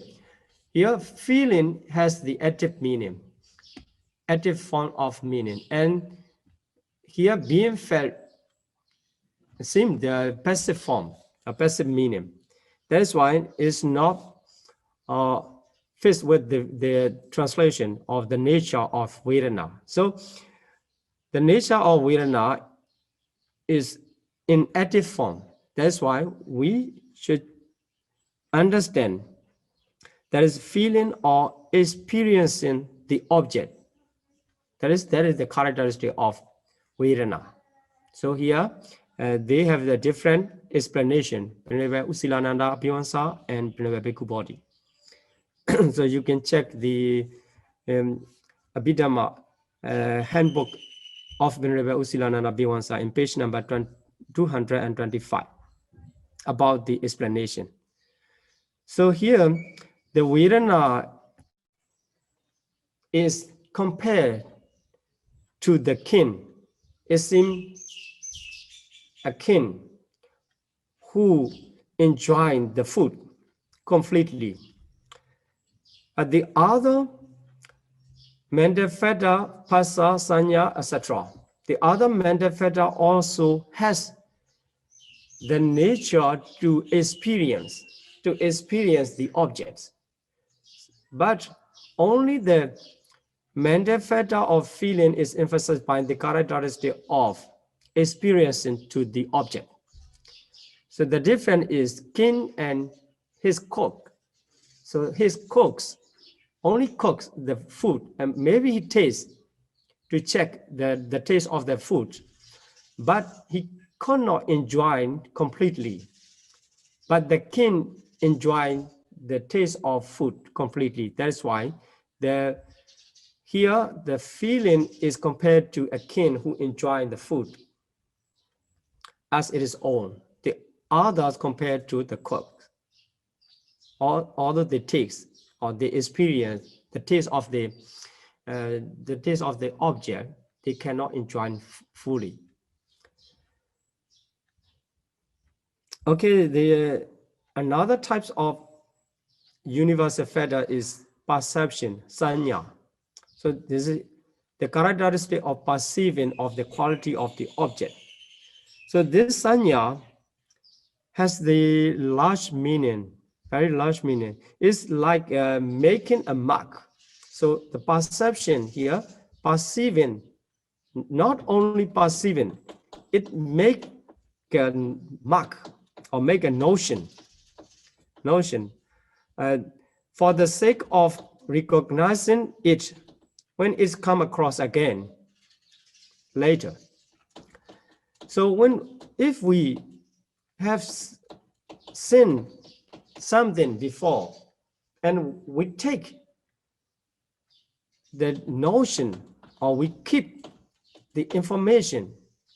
Here, feeling has the active meaning, active form of meaning, and here being fed seems the passive form, a passive meaning. That is why it is not fits with the translation of the nature of vedana. So the nature of vedana is in active form. That's why we should understand that is feeling or experiencing the object. That is the characteristic of vedana. So here they have the different explanation, Venerable Usilananda Bhiwansa and Venerable Bhikkhu Bodhi. So you can check the Abhidhamma handbook of Venerable Usilananda Bhiwansa in page number 225 about the explanation. So here the vedana is compared to the king. It seems a king who enjoyed the food completely. The other mental fetter, phassa, sanya, etc. The other mental fetter also has the nature to experience the objects. But only the mental fetter of feeling is emphasized by the characteristic of experiencing to the object. So the difference is kin and his cook. So his cooks only cooks the food, and maybe he tastes to check the taste of the food, but he cannot enjoy completely. But the king enjoy the taste of food completely. That's why here the feeling is compared to a king who enjoys the food as it is own. The others compared to the cook. Although the taste or the experience, the taste of the object, they cannot enjoy fully. Okay, the another types of universal factor is perception, sanya. So this is the characteristic of perceiving of the quality of the object. So this sanya has the large meaning, very large meaning. It's like making a mark. So the perception here, perceiving, not only perceiving, it make a mark or make a notion. For the sake of recognizing it when it's come across again later. So if we have seen something before and we take the notion or we keep the information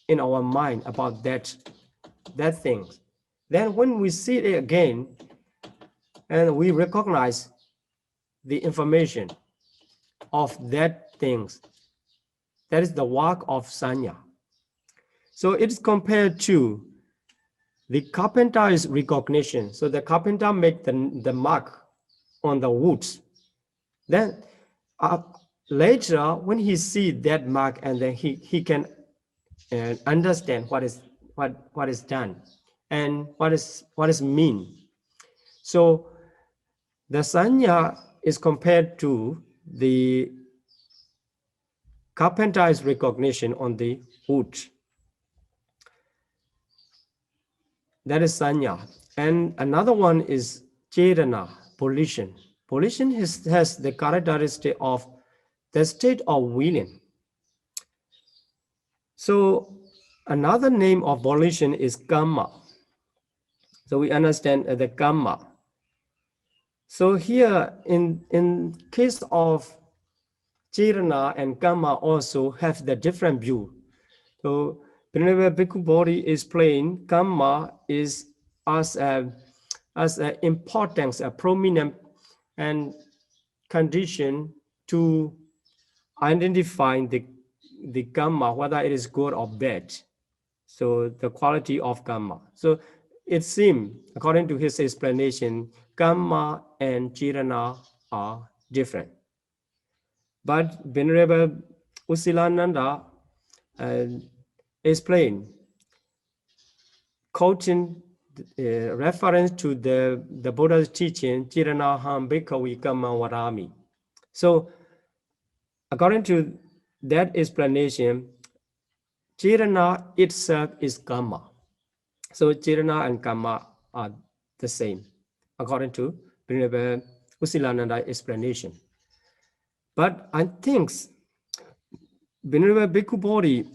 in our mind about that thing, then when we see it again and we recognize the information of that things, that is the work of sanya. So it's compared to the carpenter's recognition. So the carpenter make the mark on the woods. Then later, when he see that mark, and then he can understand what is done and what is mean. So the sanya is compared to the carpenter's recognition on the wood. That is sanya. And another one is chetana, volition. Volition has the characteristic of the state of willing. So another name of volition is kamma. So we understand the kamma. So here in case of chetana and kamma also have the different view. So whenever Bhikkhu Bodhi is playing, kamma is as an importance, a prominent and condition to identify the kamma, whether it is good or bad. So the quality of kamma. So it seems, according to his explanation, kamma and chetana are different. But Venerable Usilananda explained, quoting reference to the Buddha's teaching, chetana ham bhikkhave kamma varami. So according to that explanation, chetana itself is kamma. So chetana and kamma are the same, according to Venerable Usilananda explanation. But I think Venerable Bhikkhu Bodhi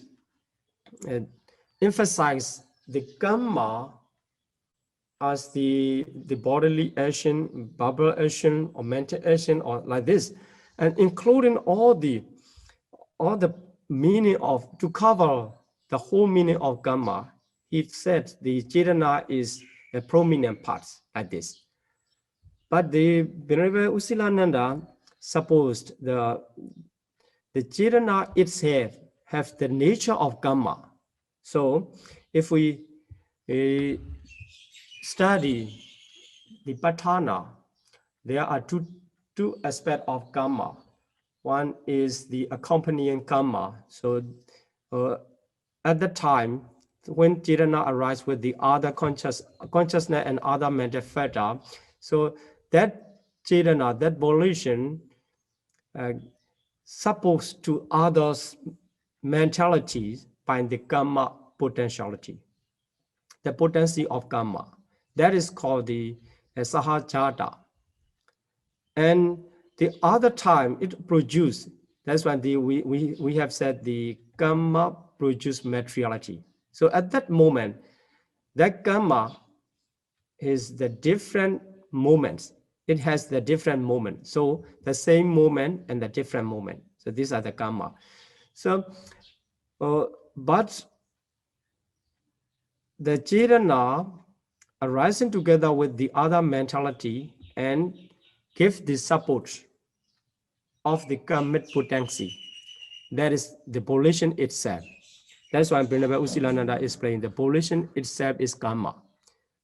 emphasize the kamma as the bodily action, verbal action, or mental action, or like this, and including all the meaning of, to cover the whole meaning of kamma. He said the chetana is a prominent part like this. But the Venerable Usilananda supposed the chetana itself have the nature of kamma. So if we study the patthana, there are two aspects of kamma. One is the accompanying kamma. So at the time when chetana arises with the other consciousness and other mental factor, so that chetana, that volition, supposed to others' mentalities by the kamma potentiality, the potency of kamma. That is called the sahajata. And the other time it produce, that's why we have said the karma produce materiality. So at that moment, that karma is the different moments. It has the different moment. So the same moment and the different moment. So these are the karma. So, but the Chetana arising together with the other mentality and give the support of the karmic potency. That is the volition itself. That's why Brindava Usilananda is explaining the volition itself is karma.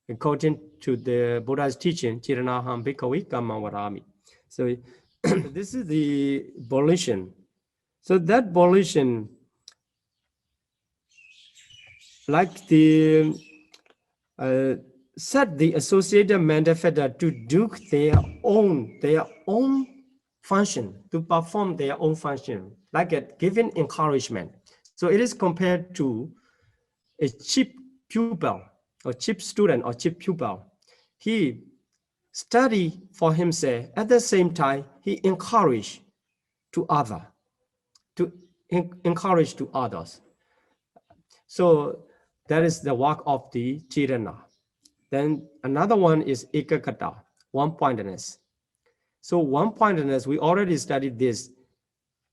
According to the Buddha's teaching, Chiranaham Bhikkhave Karma Varami. So this is the volition. So that volition, like the set the associated mental factor to do their own function, to perform their own function, like a given encouragement. So it is compared to a cheap pupil or cheap student or cheap pupil. He study for himself, at the same time he encourage to encourage to others. So that is the work of the Chetana. Then another one is ekakata, one-pointedness. So one-pointedness, we already studied this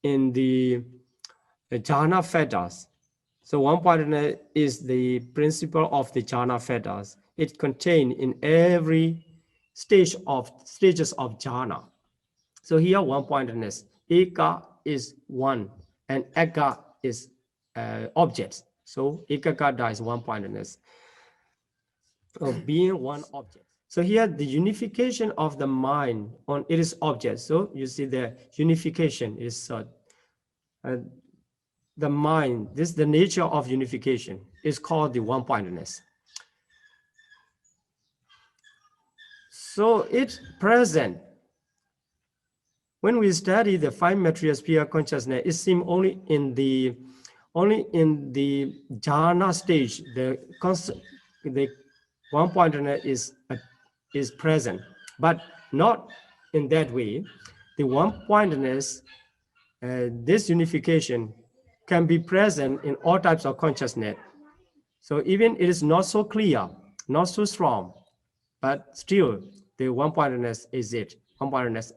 in the jhana fetters. So one-pointedness is the principle of the jhana fetters. It contained in every stages of jhana. So here one-pointedness, eka is one and eka is objects. So ekakata is one-pointedness of being one object. So here the unification of the mind on its object. So you see the unification is the mind, this is the nature of unification, is called the one-pointedness. So it's present. When we study the five material sphere consciousness, it seems only in the jhana stage, the one-pointedness is present, but not in that way. The one-pointedness, this unification can be present in all types of consciousness. So even it is not so clear, not so strong, but still the one-pointedness is it, one-pointedness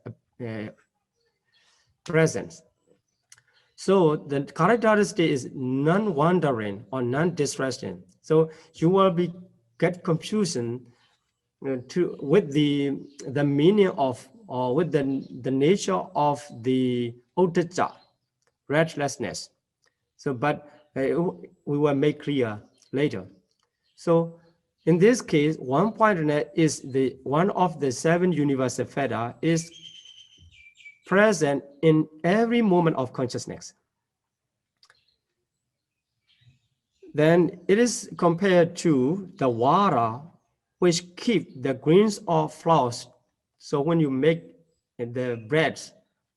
presence. So the characteristic is non-wandering or non-distressing. So you will get confusion with the meaning of, or with the nature of the uddhacca, restlessness. So, but we will make clear later. So in this case, one-pointedness is the one of the seven universal fetters is present in every moment of consciousness. Then it is compared to the water which keep the grains of flowers. So when you make the bread,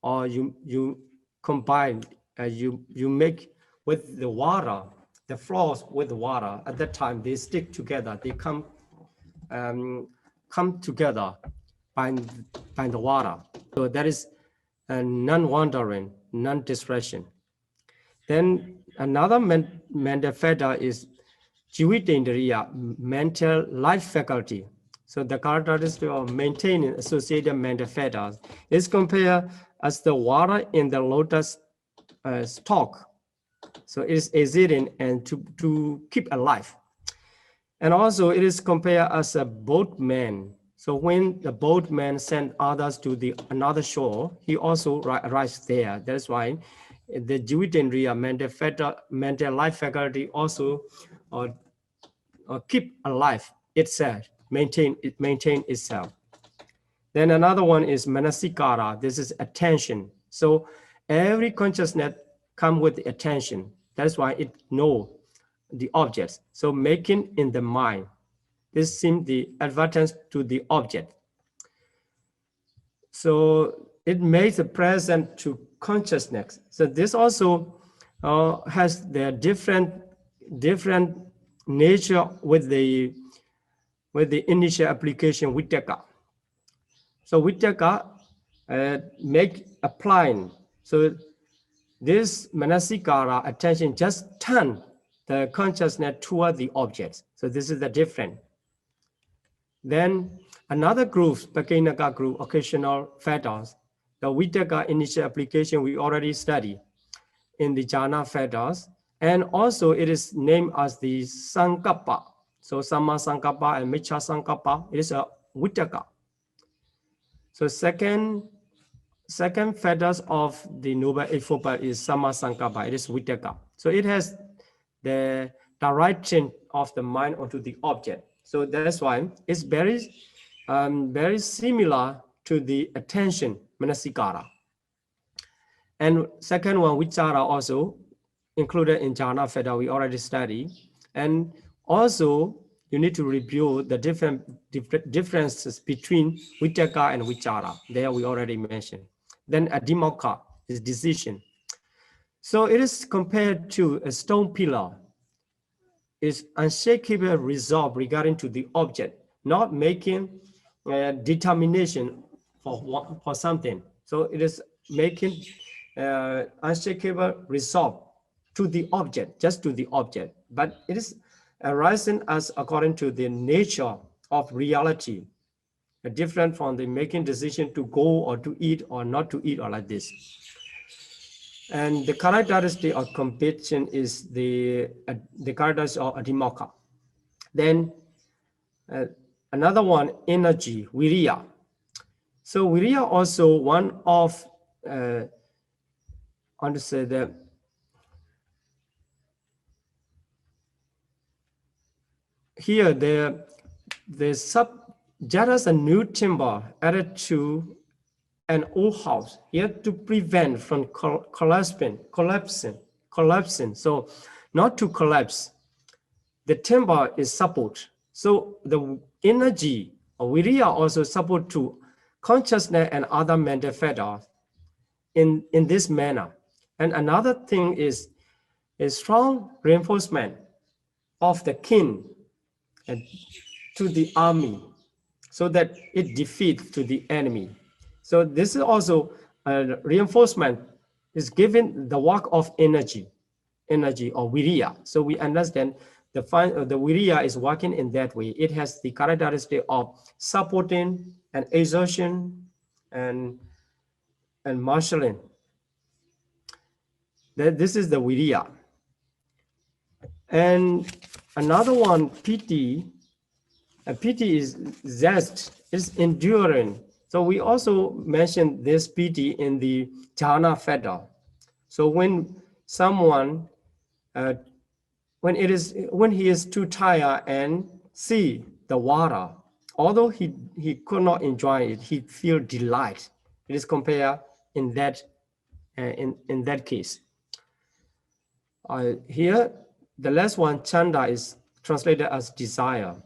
or you combine, you make with the water, the flowers with the water, at that time they stick together, they come together by the water. So that is non-wandering, non-distraction. Then another mental factor is jivitendriya, mental life faculty. So the characteristic of maintaining associated mental factors is compared as the water in the lotus stalk. So it is acidity and to keep alive. And also it is compared as a boatman. So when the boatman sent others to another shore, he also arrives there. That's why the jivitendriya, mental life faculty also keep alive itself, maintain itself. Then another one is manasikara. This is attention. So every consciousness comes with attention. That's why it knows the objects. So making in the mind. This seems the advertence to the object. So it makes the present to consciousness. So this also has the different nature with the initial application vitaka. So Vitaka make applying. So this manasikara attention just turn the consciousness toward the object. So this is the difference. Then another group, Pakinaka group, occasional factors. The Vitaka initial application we already studied in the jhana factors. And also it is named as the Sankappa. So Samma Sankappa and Miccha Sankappa, it is a Vitaka. So second factors of the Noble Eightfold Path is Samma Sankappa, it is Vitaka. So it has the direction of the mind onto the object. So that's why it's very similar to the attention, manasikara. And second one, vichara also included in jhana factor we already studied. And also you need to review the differences between vitaka and vichara. There we already mentioned. Then adhimokha is decision. So it is compared to a stone pillar. Is unshakable resolve regarding to the object, not making determination for something. So it is making unshakable resolve to the object, just to the object. But it is arising as according to the nature of reality, different from the making decision to go or to eat or not to eat or like this. And the characteristic of competition is the characteristic of adhimokha. Then another one, energy, viriya. So viriya also one of, I want to say that, here there's just a new timber added to an old house here to prevent from collapsing. So not to collapse, the timber is support. So the energy of viriya also support to consciousness and other mental factors in this manner. And another thing is a strong reinforcement of the kin and to the army so that it defeats to the enemy. So this is also a reinforcement is given the work of energy or viriya. So we understand the viriya is working in that way. It has the characteristic of supporting and exertion and marshalling. This is the viriya. And another one, piti. Piti is zest, is enduring. So we also mentioned this piti in the jhana factor. So when someone, when he is too tired and see the water, although he could not enjoy it, he feel delight. It is compared in that in that case. Here, the last one, chanda, is translated as desire.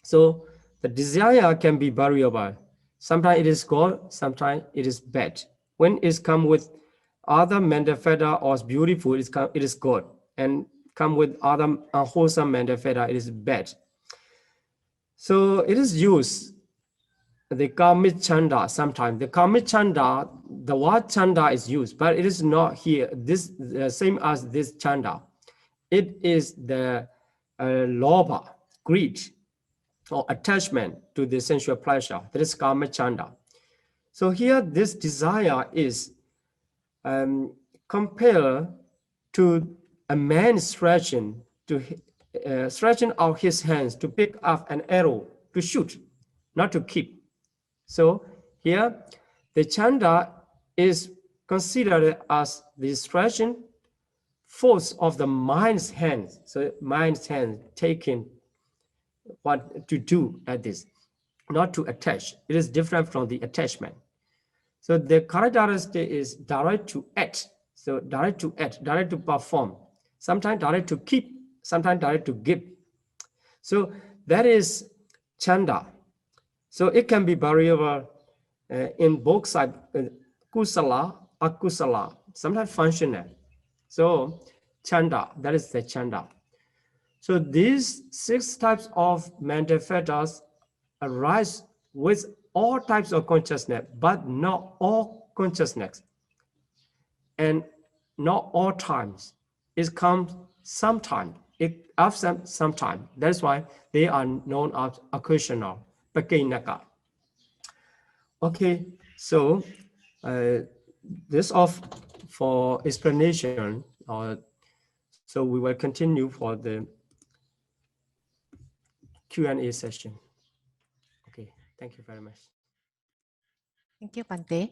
So the desire can be variable. Sometimes it is good, sometimes it is bad. When it's come with other mental factor or is beautiful, it is good. And come with other unwholesome mental factor, it is bad. So it is used, the karmic chanda sometimes. The karmic chanda, the word chanda is used, but it is not here. This same as this chanda. It is the lobha, greed, or attachment to the sensual pleasure. That is karma chanda. So here this desire is compared to a man stretching out his hands to pick up an arrow to shoot, not to keep. So here the chanda is considered as the stretching force of the mind's hands. So mind's hand taking what to do like this, not to attach. It is different from the attachment. So the characteristic is direct to act. So direct to act, direct to perform, sometimes direct to keep, sometimes direct to give. So that is chanda. So it can be variable in both sides, kusala, akusala, sometimes functional. So chanda, that is the chanda. So these 6 types of mental factors arise with all types of consciousness, but not all consciousness. And not all times. It comes sometime. It after sometime. That's why they are known as occasional. Pakinaka. Okay, so this off for explanation. So we will continue for the Q&A session. Okay, thank you very much. Thank you, Bante.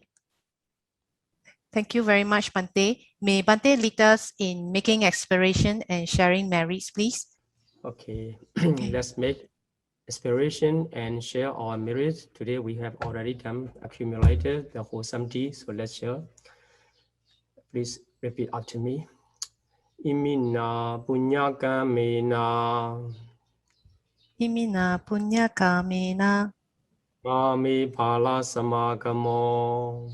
Thank you very much, Bante. May Bante lead us in making expiration and sharing merits, please. Okay, let's make aspiration and share our merits. Today we have already done accumulated the wholesome deeds, so let's share. Please repeat after me. Imina punyakamena Imina punya kamena mame phala samagamo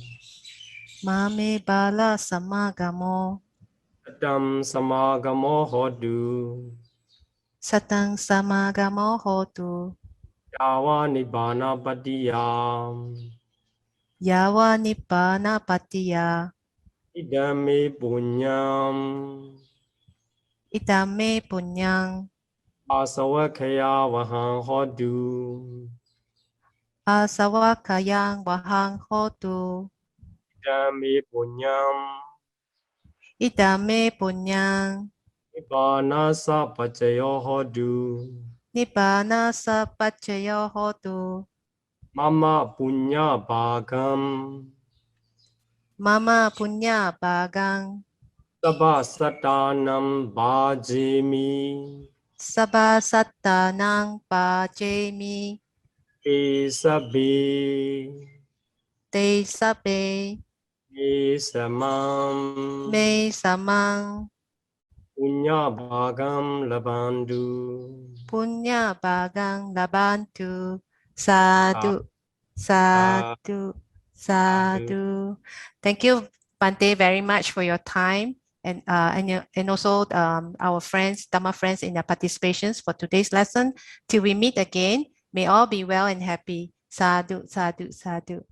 mame bala samagamo satam samagamo hodu satang samagamo hotu yawa nibbana patiyam yawa nibbana patiya idame punyam idame punyang asawakaya vahang hodu asawakayang wahang hotu idame punyam idame punyang nibbana sapacayo hodu nibbana sapacayo hotu mama punya bhagam mama punya bagang sabha satanam bhajimi sabasattanang pajemi Isabi te sabe Isamam me samang Punya Bhagam Labandu punya bagang labantu sadhu sadhu sadhu. Thank you, Bante, very much for your time and also our friends, Dhamma friends, in their participations for today's lesson. Till we meet again, may all be well and happy. Sadhu, sadhu, sadhu.